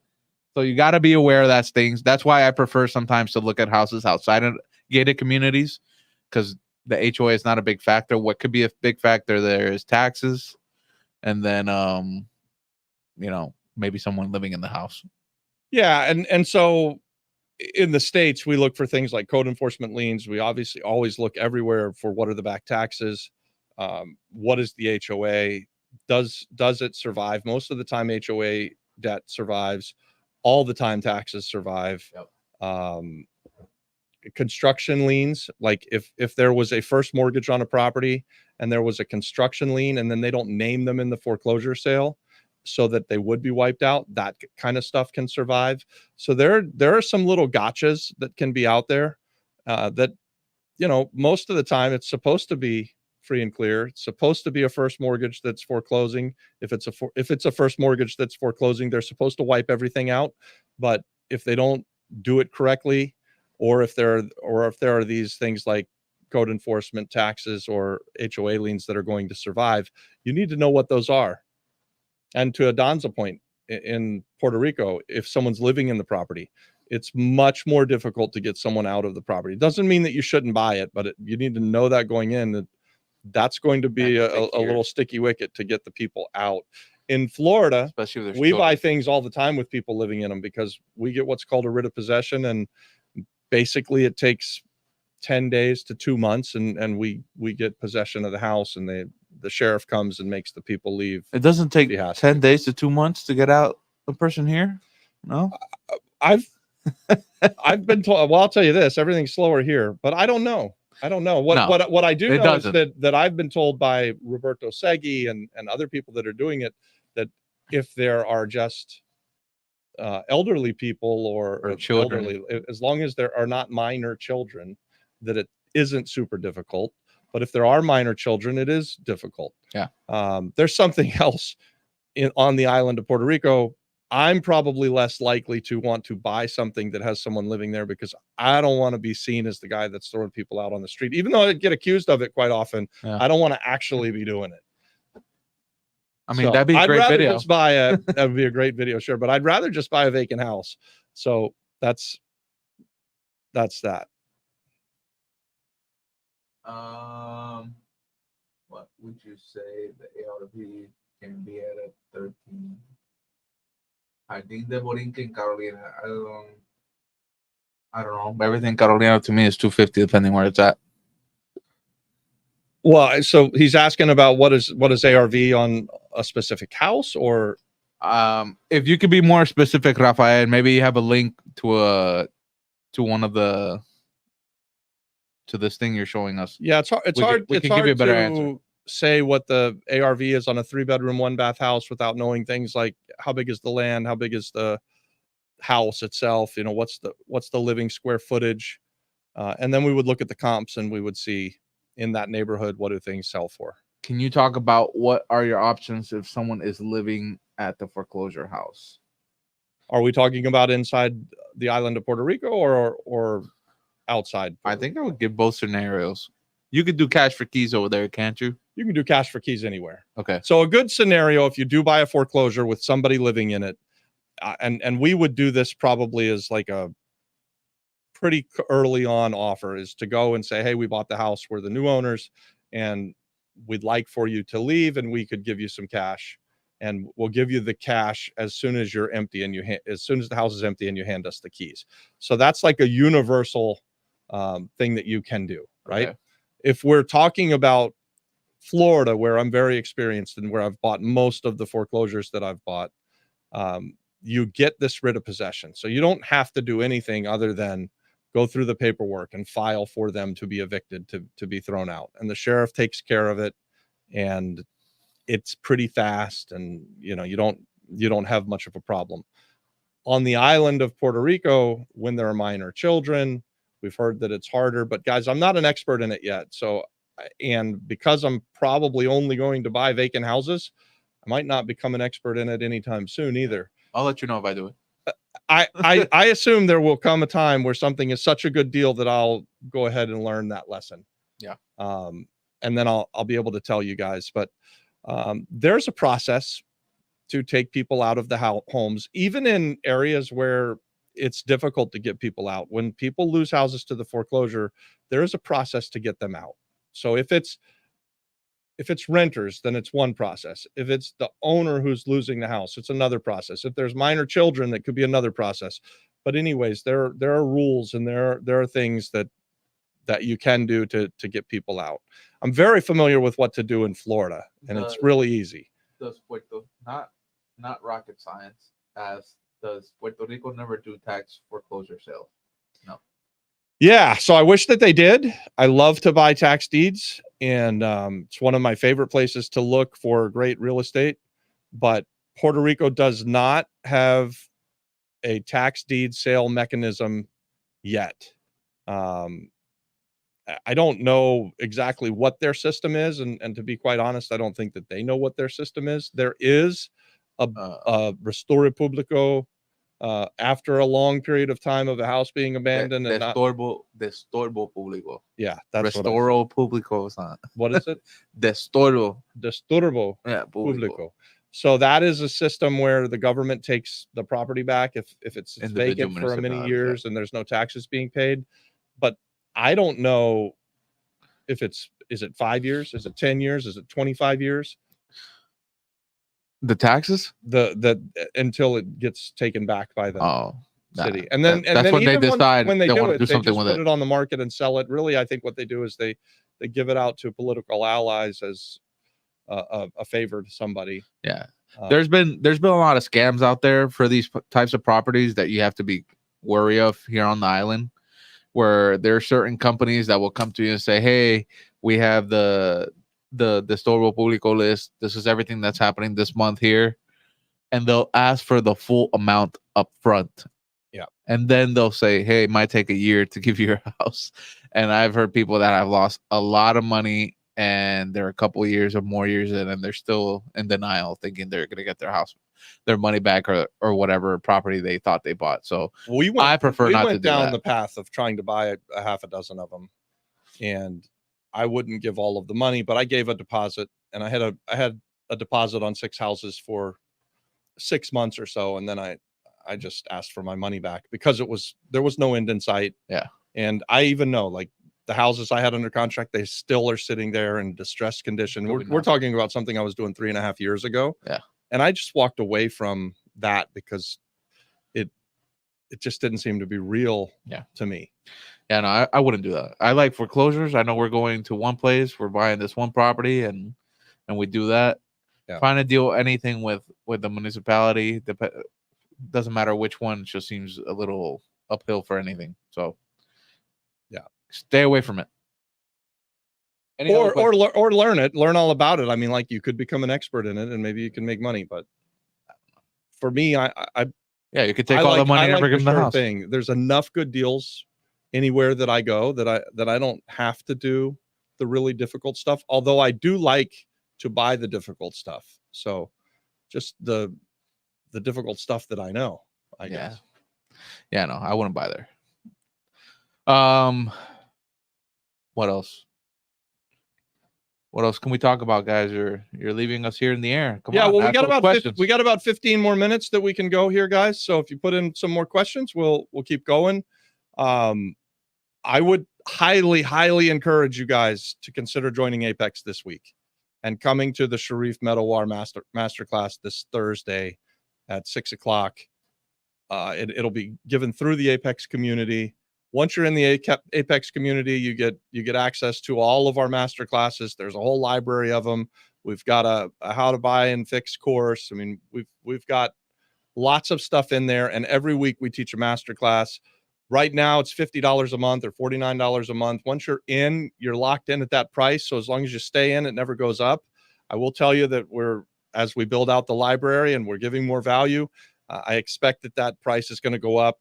B: you got to be aware of that things. That's why I prefer sometimes to look at houses outside of gated communities, because the HOA is not a big factor. What could be a big factor there is taxes, and then maybe someone living in the house.
C: Yeah, and so in the States, we look for things like code enforcement liens. We obviously always look everywhere for what are the back taxes. What is the HOA? Does it survive? Most of the time, HOA debt survives. All the time, taxes survive. Yep. Construction liens, like if there was a first mortgage on a property and there was a construction lien, and then they don't name them in the foreclosure sale so that they would be wiped out, that kind of stuff can survive. So there are some little gotchas that can be out there that, most of the time it's supposed to be free and clear. It's supposed to be a first mortgage that's foreclosing. If it's a first mortgage that's foreclosing, they're supposed to wipe everything out. But if they don't do it correctly, or if there are these things like code enforcement, taxes, or HOA liens that are going to survive, you need to know what those are. And to Adon's point, in Puerto Rico, if someone's living in the property, it's much more difficult to get someone out of the property. It doesn't mean that you shouldn't buy it, but you need to know that going in, that's going to be a little sticky wicket to get the people out. In Florida, especially we buy things all the time with people living in them, because we get what's called a writ of possession, and basically it takes 10 days to 2 months, and we get possession of the house, and the sheriff comes and makes the people leave.
B: It doesn't take 10 days to 2 months to get out a person here. No,
C: I've been told. Well, I'll tell you this: everything's slower here, but I don't know. What I do know is that I've been told by Roberto Segui and other people that are doing it, that if there are just elderly people or children, elderly, as long as there are not minor children, that it isn't super difficult. But if there are minor children, it is difficult.
B: Yeah.
C: There's something else on the island of Puerto Rico. I'm probably less likely to want to buy something that has someone living there, because I don't want to be seen as the guy that's throwing people out on the street, even though I get accused of it quite often. Yeah. I don't want to actually be doing it.
B: I mean, that'd be a great video.
C: That would be a great video, sure. But I'd rather just buy a vacant house. So that's that.
B: What would you say the ARV can be at a 13? Jardín de Borinquen in Carolina. I don't know. Everything in Carolina to me is 250, depending where it's at.
C: Well, so he's asking about what is ARV on a specific house, or
B: if you could be more specific, Rafael, maybe you have a link to one of the to this thing you're showing us.
C: yeah, it's hard.
B: We can give you a better answer.
C: Say what the ARV is on a 3-bedroom, 1-bath house without knowing things like how big is the land, how big is the house itself, you know, what's the living square footage, and then we would look at the comps and we would see in that neighborhood what do things sell for.
B: Can you talk about what are your options if someone is living at the foreclosure house?
C: Are we talking about inside the island of Puerto Rico or outside?
B: I think I would give both scenarios. You could do cash for keys over there, can't you?
C: You can do cash for keys anywhere.
B: Okay.
C: So a good scenario, if you do buy a foreclosure with somebody living in it, and we would do this probably as like a pretty early on offer, is to go and say, hey, we bought the house, we're the new owners, and we'd like for you to leave, and we could give you some cash, and we'll give you the cash as soon as you're empty, and as soon as the house is empty and you hand us the keys. So that's like a universal thing that you can do, right?
B: Okay.
C: If we're talking about Florida, where I'm very experienced and where I've bought most of the foreclosures that I've bought, you get this writ of possession. So you don't have to do anything other than go through the paperwork and file for them to be evicted, to be thrown out. And the sheriff takes care of it, and it's pretty fast, and you know, you don't have much of a problem. On the island of Puerto Rico, when there are minor children, we've heard that it's harder, but guys, I'm not an expert in it yet. So, and because I'm probably only going to buy vacant houses, I might not become an expert in it anytime soon either.
B: I'll let you know if I do it.
C: I assume there will come a time where something is such a good deal that I'll go ahead and learn that lesson.
B: Yeah.
C: And then I'll be able to tell you guys, but there's a process to take people out of the homes, even in areas where it's difficult to get people out. When people lose houses to the foreclosure, there is a process to get them out. So if it's renters, then it's one process. If it's the owner who's losing the house, it's another process. If there's minor children, that could be another process. But anyways, there are rules, and there are things that you can do to get people out. I'm very familiar with what to do in Florida, and it's really easy.
B: Does Puerto, not rocket science, does Puerto Rico never do tax foreclosure sales? No.
C: Yeah, so I wish that they did. I love to buy tax deeds, and it's one of my favorite places to look for great real estate. But Puerto Rico does not have a tax deed sale mechanism yet. I don't know exactly what their system is, and to be quite honest, I don't think that they know what their system is. There is a restore público after a long period of time of a house being abandoned. Destorbo
B: público.
C: Yeah, that's
B: Restoro público.
C: What is it?
B: Destorbo.
C: Yeah, público. So that is a system where the government takes the property back if it's vacant for many years and there's no taxes being paid. But I don't know if is it 5 years? Is it 10 years? Is it 25 years?
B: The taxes?
C: The until it gets taken back by the city. And then
B: that's when they decide
C: when they
B: want
C: do
B: to do something with it.
C: Put it on the market and sell it. Really, I think what they do is they give it out to political allies as a favor to somebody.
B: Yeah. There's been a lot of scams out there for these types of properties that you have to be wary of here on the island, where there are certain companies that will come to you and say, hey, we have the Destorbo Público list. This is everything that's happening this month here. And they'll ask for the full amount up front.
C: Yeah.
B: And then they'll say, hey, it might take a year to give you your house. And I've heard people that have lost a lot of money, and they're a couple of years or more years in, and they're still in denial, thinking they're going to get their money back or whatever property they thought they bought. So I prefer not to do that. We went
C: down the path of trying to buy a half a dozen of them, and I wouldn't give all of the money, but I gave a deposit, and I had a deposit on 6 houses for 6 months or so, and then I just asked for my money back because there was no end in sight.
B: Yeah.
C: And I even know, like, the houses I had under contract, they still are sitting there in distressed condition. We're talking about something I was doing 3.5 years ago.
B: Yeah.
C: And I just walked away from that because it just didn't seem to be real to me.
B: Yeah, no, I wouldn't do that. I like foreclosures. I know we're going to one place, we're buying this one property, and we do that.
C: Yeah.
B: Trying to deal anything with the municipality, doesn't matter which one, it just seems a little uphill for anything. So
C: yeah,
B: stay away from it.
C: Or learn all about it. I mean, like, you could become an expert in it and maybe you can make money. But for me,
B: you could take all the money and bring them the house.
C: Thing. There's enough good deals anywhere that I go that I don't have to do the really difficult stuff. Although I do like to buy the difficult stuff. So just the difficult stuff that I know, I guess.
B: Yeah, no, I wouldn't buy there. What else? What else can we talk about, guys? You're leaving us here in the air. Come on.
C: Well, we got about 15 more minutes that we can go here, guys. So if you put in some more questions, we'll keep going. I would highly encourage you guys to consider joining Apex this week and coming to the Sharif Medawar Masterclass this Thursday at 6:00. It'll be given through the Apex community. Once you're in the Apex community, you get access to all of our master classes. There's a whole library of them. We've got a how to buy and fix course. I mean, we've got lots of stuff in there, and every week we teach a master class. Right now, it's $50 a month or $49 a month. Once you're in, you're locked in at that price. So as long as you stay in, it never goes up. I will tell you that as we build out the library and we're giving more value, I expect that price is going to go up,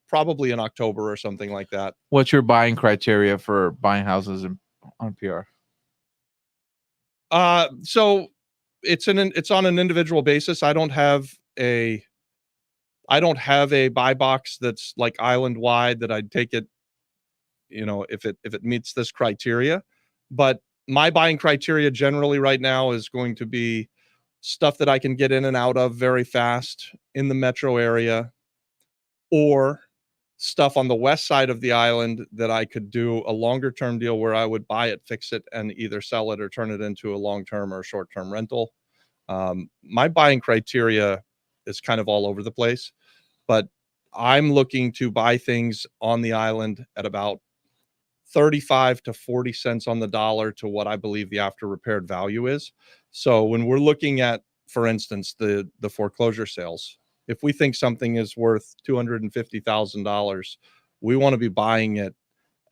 C: probably in October or something like that.
B: What's your buying criteria for buying houses on PR?
C: So it's on an individual basis. I don't have a buy box that's like island wide that I'd take it, if it meets this criteria. But my buying criteria generally right now is going to be stuff that I can get in and out of very fast in the metro area, or stuff on the west side of the island that I could do a longer term deal where I would buy it, fix it, and either sell it or turn it into a long-term or short-term rental. My buying criteria is kind of all over the place, but I'm looking to buy things on the island at about 35 to 40 cents on the dollar to what I believe the after repaired value is. So when we're looking at, for instance, the foreclosure sales, if we think something is worth $250,000, we want to be buying it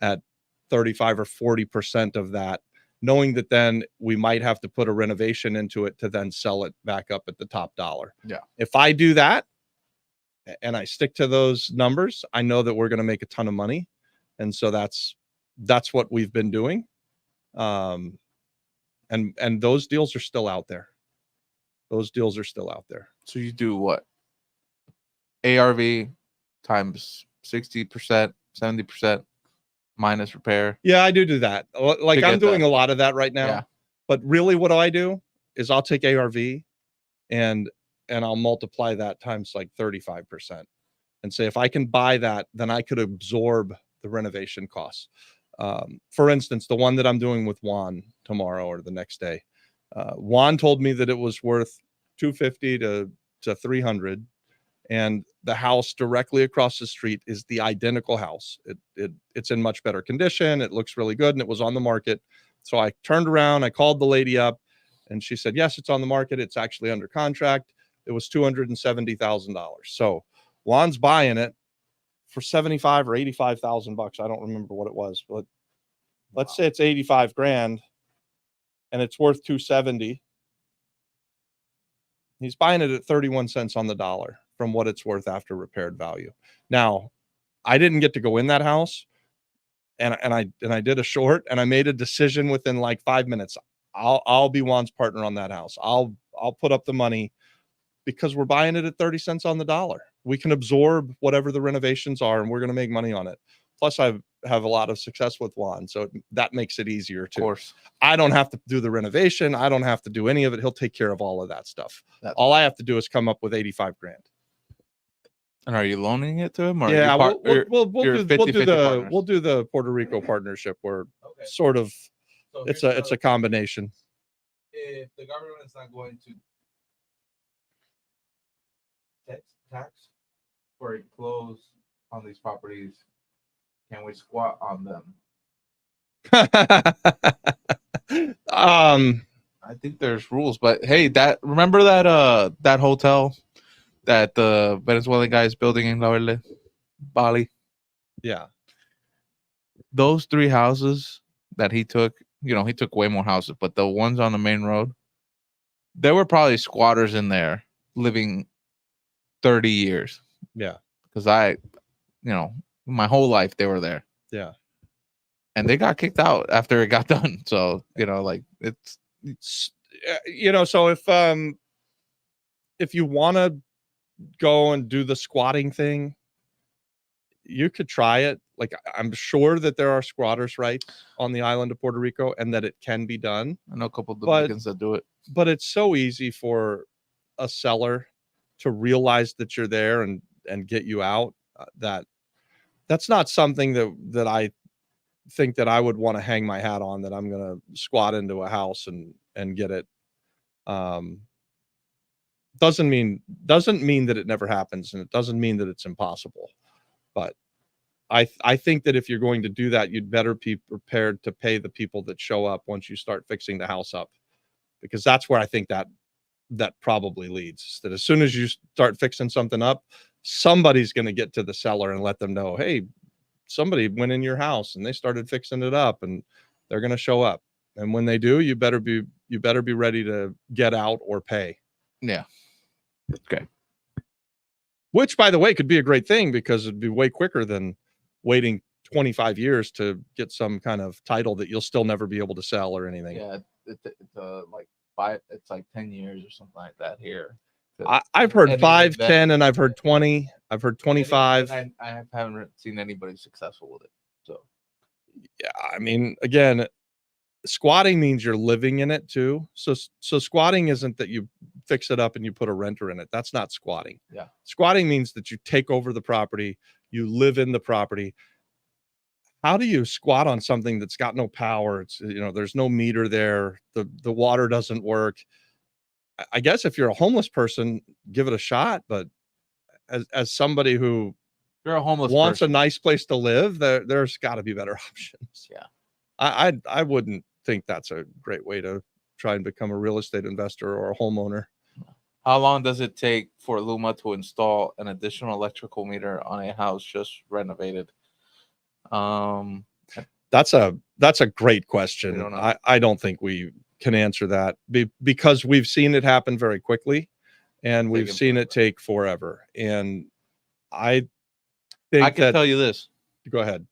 C: at 35 or 40% of that, knowing that then we might have to put a renovation into it to then sell it back up at the top dollar.
B: Yeah.
C: If I do that and I stick to those numbers, I know that we're going to make a ton of money. And so that's what we've been doing. And those deals are still out there.
B: So you do what? ARV times 60%, 70% minus repair.
C: Yeah, I do that. Like, I'm doing a lot of that right now.
B: Yeah.
C: But really what I do is I'll take ARV and I'll multiply that times like 35% and say, if I can buy that, then I could absorb the renovation costs. For instance, the one that I'm doing with Juan tomorrow or the next day, Juan told me that it was worth $250 to $300, and the house directly across the street is the identical house. It's in much better condition. It looks really good, and it was on the market. So I turned around, I called the lady up, and she said, yes, it's on the market. It's actually under contract. It was $270,000. So Juan's buying it for 75 or 85,000 bucks. I don't remember what it was, but let's say it's 85 grand and it's worth 270. He's buying it at 31 cents on the dollar from what it's worth after repaired value. Now, I didn't get to go in that house, and I did a short, and I made a decision within like 5 minutes. I'll be Juan's partner on that house. I'll put up the money because we're buying it at 30 cents on the dollar. We can absorb whatever the renovations are, and we're going to make money on it. Plus, I have a lot of success with Juan, so that makes it easier too.
B: Of course.
C: I don't have to do the renovation. I don't have to do any of it. He'll take care of all of that stuff. All I have to do is come up with 85 grand.
B: And are you loaning it to him? Or
C: yeah, we'll do
B: partners?
C: the Puerto Rico partnership where sort of it's a combination.
A: If the government is not going to
B: tax for enclosed on these properties? Can we squat on them? I think there's rules, but hey, remember that hotel that the Venezuelan guy is building in La Verde, Bali?
C: Yeah.
B: Those 3 houses that he took, he took way more houses, but the ones on the main road, there were probably squatters in there living 30 years.
C: Yeah.
B: Because my whole life they were there.
C: Yeah.
B: And they got kicked out after it got done. So, like it's
C: so if you want to go and do the squatting thing, you could try it. Like, I'm sure that there are squatters' rights on the island of Puerto Rico and that it can be done.
B: I know a couple of Dominicans that do it.
C: But it's so easy for a seller to realize that you're there and get you out. That's not something that I think that I would want to hang my hat on, that I'm going to squat into a house and get it. Doesn't mean that it never happens, and it doesn't mean that it's impossible. But I think that if you're going to do that, you'd better be prepared to pay the people that show up once you start fixing the house up, because that's where I think that probably leads. That as soon as you start fixing something up, somebody's going to get to the seller and let them know, hey, somebody went in your house and they started fixing it up, and they're going to show up. And when they do, you better be ready to get out or pay.
B: Yeah. Okay.
C: Which, by the way, could be a great thing, because it'd be way quicker than waiting 25 years to get some kind of title that you'll still never be able to sell or anything.
B: Yeah, it's like 10 years or something like that here.
C: I've heard 5, 10, and I've heard 20. I've heard 25.
B: I haven't seen anybody successful with it. So,
C: yeah, I mean, again, squatting means you're living in it too. So squatting isn't that you fix it up and you put a renter in it. That's not squatting.
B: Yeah.
C: Squatting means that you take over the property, you live in the property. How do you squat on something that's got no power? It's, there's no meter there. The water doesn't work. I guess if you're a homeless person, give it a shot. But as somebody who
B: you're a homeless
C: wants
B: person.
C: a nice place to live, there's got to be better options.
B: Yeah.
C: I wouldn't think that's a great way to try and become a real estate investor or a homeowner.
B: How long does it take for Luma to install an additional electrical meter on a house just renovated?
C: That's a great question. I don't think we can answer that because we've seen it happen very quickly, and we've seen it take forever. And I think I can
B: tell you this.
C: Go ahead.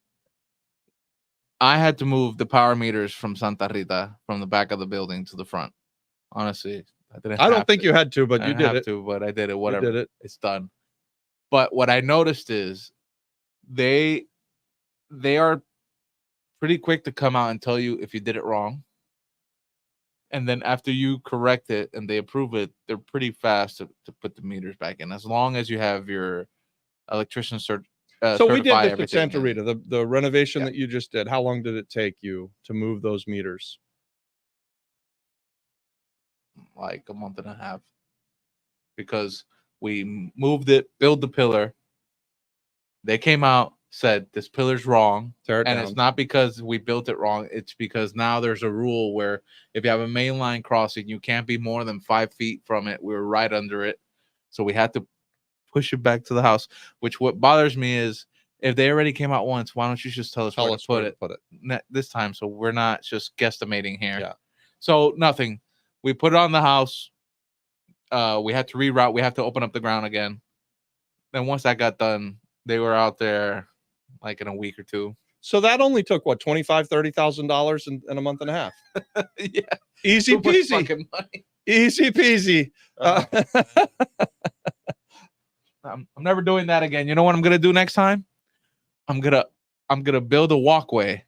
B: I had to move the power meters from Santa Rita from the back of the building to the front. Honestly,
C: I don't think you had to, but you did it.
B: But I did it. Whatever.
C: You did it.
B: It's done. But what I noticed is they are pretty quick to come out and tell you if you did it wrong. And then after you correct it and they approve it, they're pretty fast to put the meters back in, as long as you have your electrician cert.
C: So we did this at Santa Rita, the renovation that you just did. How long did it take you to move those meters?
B: Like a month and a half, because we moved it, build the pillar. They came out, said this pillar's wrong, and it's not because we built it wrong. It's because now there's a rule where if you have a main line crossing, you can't be more than 5 feet from it. We were right under it, so we had to push it back to the house. Which what bothers me is if they already came out once, why don't you just tell us where to put it this time, so we're not just guesstimating here.
C: Yeah.
B: So nothing. We put it on the house. We had to reroute. We have to open up the ground again. Then once that got done, they were out there like in a week or two.
C: So that only took what, $25,000-$30,000 in a month and a half.
B: Yeah,
C: easy peasy.
B: Fucking money.
C: Easy peasy.
B: I'm never doing that again. You know what I'm gonna do next time? I'm gonna build a walkway.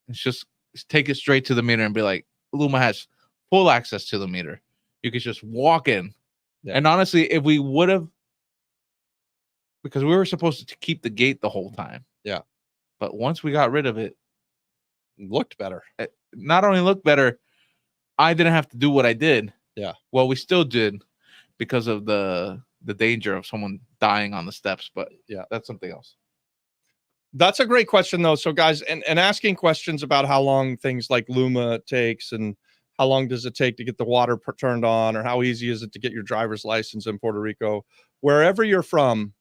B: It's just take it straight to the meter and be like, Luma has full access to the meter. You could just walk in. Yeah. And honestly, if we would have, because we were supposed to keep the gate the whole time.
C: Yeah.
B: But once we got rid of it,
C: it looked better.
B: It not only looked better, I didn't have to do what I did.
C: Yeah.
B: Well, we still did because of the the danger of someone dying on the steps. But
C: Yeah.
B: that's something else.
C: That's a great question, though. So, guys, and asking questions about how long things like Luma takes and how long does it take to get the water turned on, or how easy is it to get your driver's license in Puerto Rico? Wherever you're from,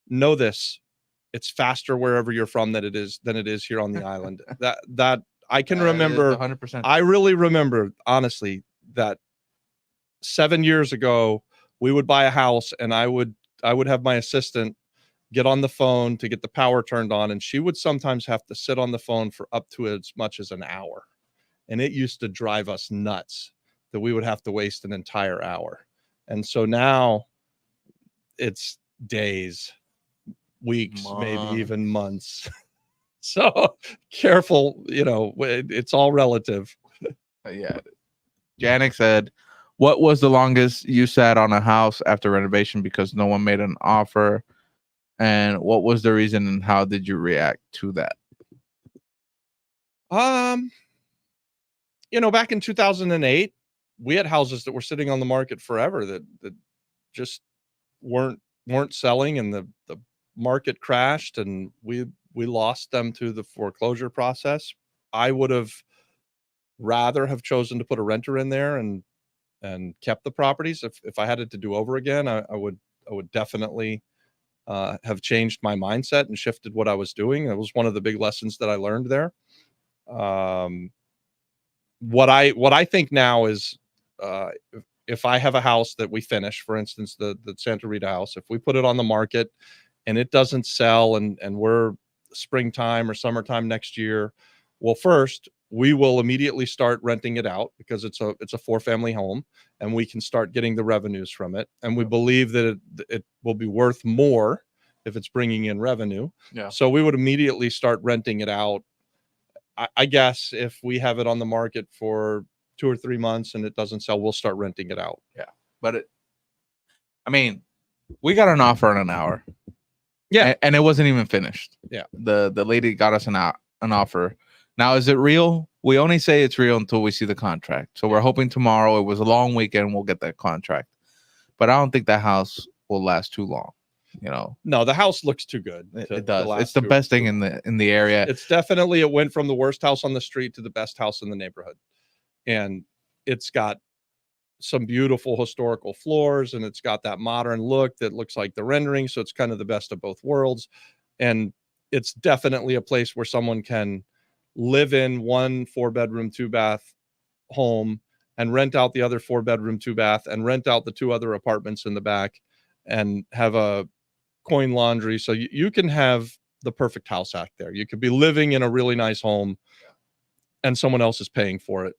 C: know this: it's faster wherever you're from than it is here on the island. That I can remember.
B: 100%.
C: I really remember, honestly, that 7 years ago we would buy a house, and I would have my assistant get on the phone to get the power turned on, and she would sometimes have to sit on the phone for up to as much as an hour. And it used to drive us nuts that we would have to waste an entire hour. And so now it's days, weeks, maybe even months. So careful, it's all relative.
B: Yeah. Janik said, what was the longest you sat on a house after renovation because no one made an offer? And what was the reason, and how did you react to that?
C: Back in 2008, we had houses that were sitting on the market forever that just weren't selling, and the market crashed, and we lost them to the foreclosure process. I would have rather have chosen to put a renter in there and kept the properties. If I had it to do over again, I would definitely have changed my mindset and shifted what I was doing. That was one of the big lessons that I learned there. What I think now is, if I have a house that we finish, for instance, the Santa Rita house, if we put it on the market and it doesn't sell, and we're springtime or summertime next year, well, first we will immediately start renting it out because it's a 4-family home, and we can start getting the revenues from it. And we believe that it will be worth more if it's bringing in revenue.
B: Yeah.
C: So we would immediately start renting it out. I guess if we have it on the market for 2 or 3 months and it doesn't sell, we'll start renting it out.
B: Yeah. But we got an offer in an hour.
C: Yeah.
B: And it wasn't even finished.
C: Yeah.
B: The lady got us an offer. Now, is it real? We only say it's real until we see the contract. So we're hoping tomorrow, it was a long weekend, we'll get that contract. But I don't think that house will last too long.
C: No, the house looks too good.
B: It does. It's the best thing in the area.
C: It's definitely, it went from the worst house on the street to the best house in the neighborhood. And it's got some beautiful historical floors, and it's got that modern look that looks like the rendering. So it's kind of the best of both worlds. And it's definitely a place where someone can live in one 4-bedroom, 2-bath home and rent out the other 4-bedroom, 2-bath, and rent out the 2 other apartments in the back, and have a coin laundry. So you can have the perfect house out there. You could be living in a really nice home, and someone else is paying for it.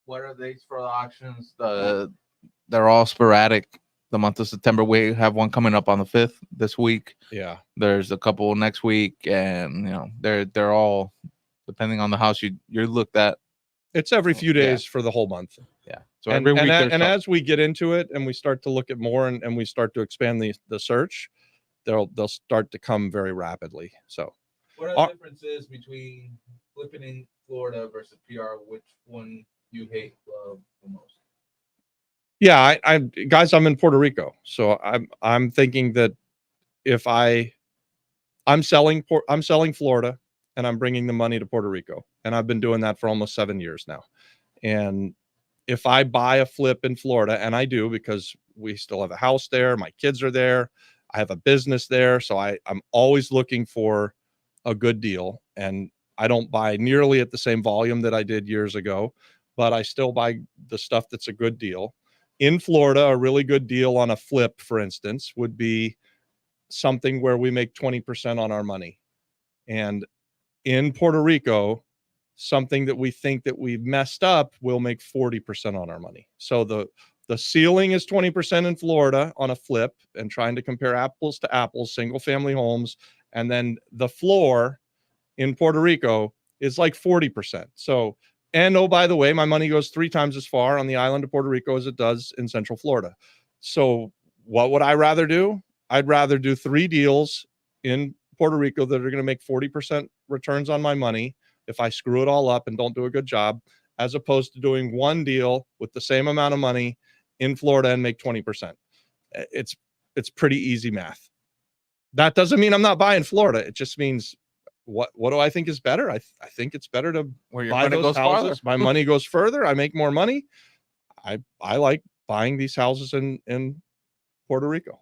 B: What are these for the auctions? They're all sporadic. The month of September, we have one coming up on the 5th this week.
C: Yeah.
B: There's a couple next week, and they're all depending on the house you're looked at.
C: It's every few days for the whole month.
B: Yeah. So every week,
C: as we get into it and we start to look at more, and we start to expand the search, they'll start to come very rapidly. So
B: what are the differences between flipping in Florida versus PR? Which one you hate the most?
C: Yeah, I'm in Puerto Rico, so I'm thinking that if I'm selling Florida, and I'm bringing the money to Puerto Rico, and I've been doing that for almost 7 years now. And if I buy a flip in Florida, and I do because we still have a house there, my kids are there, I have a business there, so I'm always looking for a good deal. And I don't buy nearly at the same volume that I did years ago, but I still buy the stuff that's a good deal. In Florida, a really good deal on a flip, for instance, would be something where we make 20% on our money. And in Puerto Rico, something that we think that we've messed up will make 40% on our money. So the ceiling is 20% in Florida on a flip, and trying to compare apples to apples, single family homes. And then the floor in Puerto Rico is like 40%. So, and oh, by the way, my money goes 3 times as far on the island of Puerto Rico as it does in Central Florida. So what would I rather do? I'd rather do 3 deals in Puerto Rico that are going to make 40% returns on my money if I screw it all up and don't do a good job, as opposed to doing 1 deal with the same amount of money in Florida and make 20%. it's pretty easy math. That doesn't mean I'm not buying Florida. It just means what do I think is better? I think it's better to
B: Where your
C: buy
B: money
C: those
B: goes
C: houses.
B: farther.
C: My money goes further. I make more money. I like buying these houses in Puerto Rico.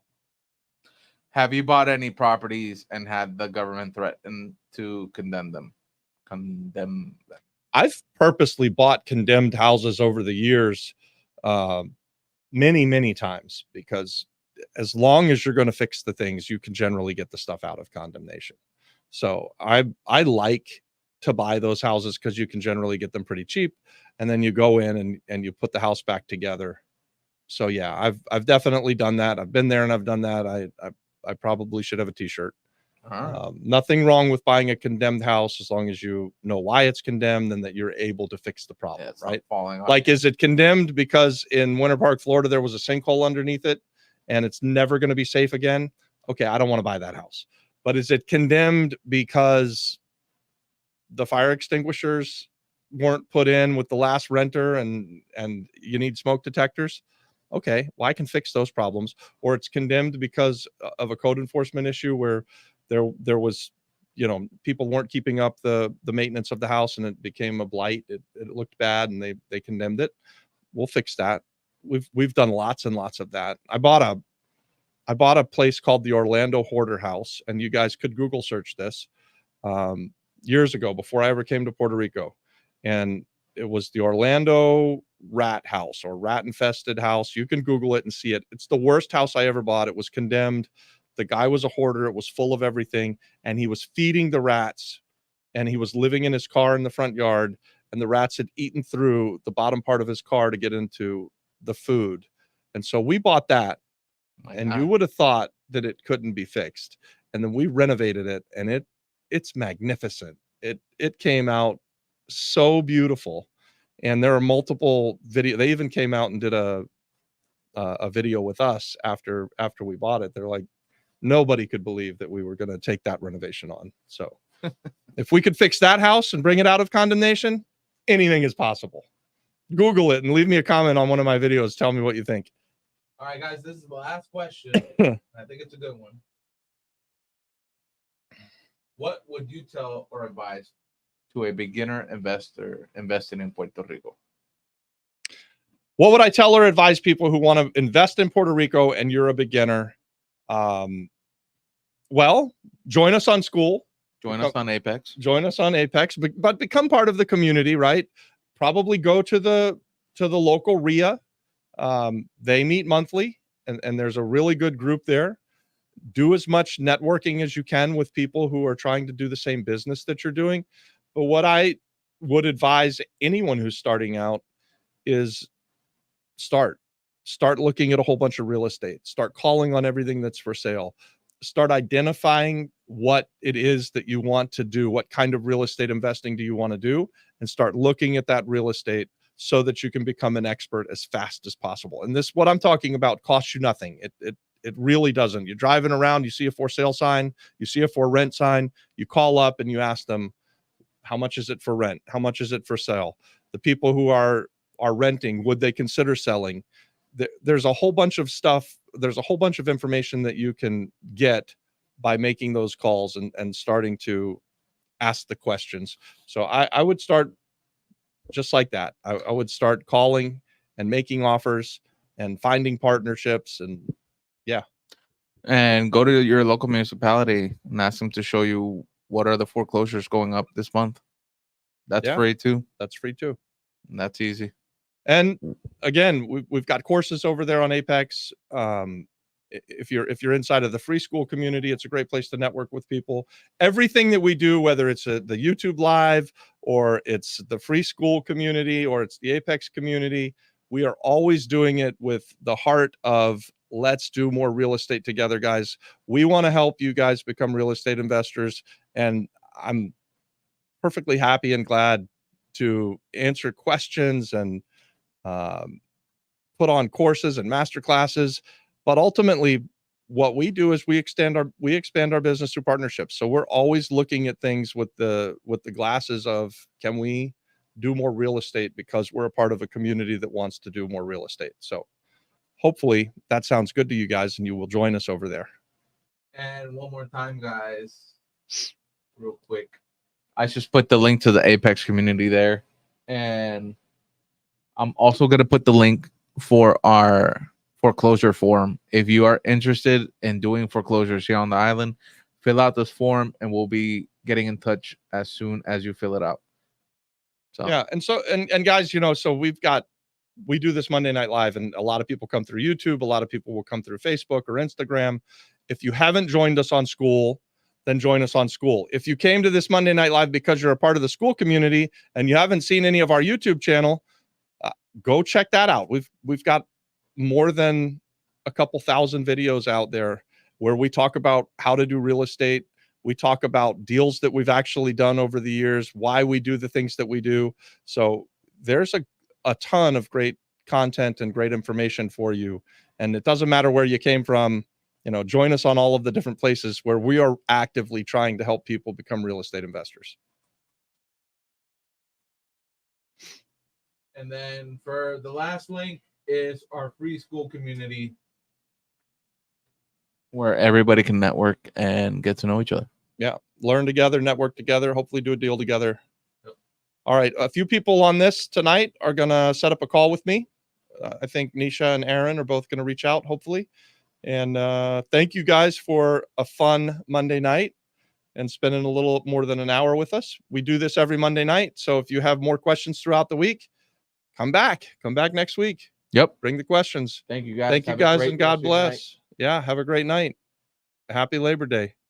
B: Have you bought any properties and had the government threaten to condemn them?
C: I've purposely bought condemned houses over the years, many times, because as long as you're going to fix the things, you can generally get the stuff out of condemnation. So I like to buy those houses because you can generally get them pretty cheap, and then you go in and you put the house back together. So yeah, I've definitely done that. I've been there and I've done that. I probably should have a t-shirt. Nothing wrong with buying a condemned house as long as you know why it's condemned and that you're able to fix the problem, right?
B: Falling off.
C: Like, is it condemned because in Winter Park, Florida, there was a sinkhole underneath it and it's never going to be safe again? Okay, I don't want to buy that house. But is it condemned because the fire extinguishers weren't put in with the last renter and you need smoke detectors? Okay, well, I can fix those problems. Or it's condemned because of a code enforcement issue where there was, people weren't keeping up the maintenance of the house and it became a blight. It looked bad and they condemned it. We'll fix that. We've done lots and lots of that. I bought a place called the Orlando Hoarder House, and you guys could Google search this years ago before I ever came to Puerto Rico. And it was the Orlando rat house or rat infested house. You can Google it and see it. It's the worst house I ever bought. It was condemned. The guy was a hoarder. It was full of everything. And he was feeding the rats, and he was living in his car in the front yard. And the rats had eaten through the bottom part of his car to get into the food. And so we bought that. And you would have thought that it couldn't be fixed. And then we renovated it, and it's magnificent. It came out so beautiful. And there are multiple video. They even came out and did a video with us after we bought it. They're like, nobody could believe that we were going to take that renovation on. So if we could fix that house and bring it out of condemnation, anything is possible. Google it and leave me a comment on one of my videos. Tell me what you think.
A: All right, guys, this is the last question. I think it's a good one. What would you tell or advise
B: to a beginner investor investing in Puerto Rico?
C: What would I tell or advise people who want to invest in Puerto Rico and you're a beginner? Well, join us on school.
B: Join us on Apex.
C: Join us on Apex, but become part of the community, right? Probably go to the local RIA. They meet monthly, and there's a really good group there. Do as much networking as you can with people who are trying to do the same business that you're doing. But what I would advise anyone who's starting out is start looking at a whole bunch of real estate. Start calling on everything that's for sale. Start identifying what it is that you want to do. What kind of real estate investing do you want to do? And start looking at that real estate so that you can become an expert as fast as possible. And this, what I'm talking about, costs you nothing. It really doesn't. You're driving around, you see a for sale sign, you see a for rent sign, you call up and you ask them, how much is it for rent? How much is it for sale? The people who are renting, would they consider selling? There's a whole bunch of stuff. There's a whole bunch of information that you can get by making those calls and starting to ask the questions. So I would start just like that. I would start calling and making offers and finding partnerships, and yeah.
B: And go to your local municipality and ask them to show you what are the foreclosures going up this month. That's free too.
C: That's free too.
B: And that's easy.
C: And again, we've got courses over there on Apex. If you're inside of the free school community, it's a great place to network with people. Everything that we do, whether it's the YouTube live or it's the free school community or it's the Apex community, we are always doing it with the heart of let's do more real estate together, guys. We want to help you guys become real estate investors. And I'm perfectly happy and glad to answer questions and put on courses and master classes. But ultimately, what we do is we expand our business through partnerships. So we're always looking at things with the glasses of, can we do more real estate because we're a part of a community that wants to do more real estate? So hopefully that sounds good to you guys and you will join us over there.
B: And one more time, guys, real quick. I just put the link to the Apex community there. And I'm also going to put the link for our foreclosure form. If you are interested in doing foreclosures here on the island, fill out this form and we'll be getting in touch as soon as you fill it out. So
C: yeah, and guys, so we do this Monday Night Live, and a lot of people come through YouTube. A lot of people will come through Facebook or Instagram. If you haven't joined us on School, then join us on School. If you came to this Monday Night Live because you're a part of the School community and you haven't seen any of our YouTube channel, go check that out. We've got more than a couple thousand videos out there where we talk about how to do real estate. We talk about deals that we've actually done over the years, why we do the things that we do. So there's a ton of great content and great information for you. And it doesn't matter where you came from, join us on all of the different places where we are actively trying to help people become real estate investors.
B: And then for the last link is our free school community where everybody can network and get to know each other.
C: Yeah. Learn together, network together, hopefully do a deal together. Yep. All right. A few people on this tonight are going to set up a call with me. I think Nisha and Aaron are both going to reach out, hopefully. And thank you guys for a fun Monday night and spending a little more than an hour with us. We do this every Monday night. So if you have more questions throughout the week, come back next week.
B: Yep.
C: Bring the questions.
B: Thank you guys.
C: Thank you guys, and God bless. Yeah. Have a great night. Happy Labor Day.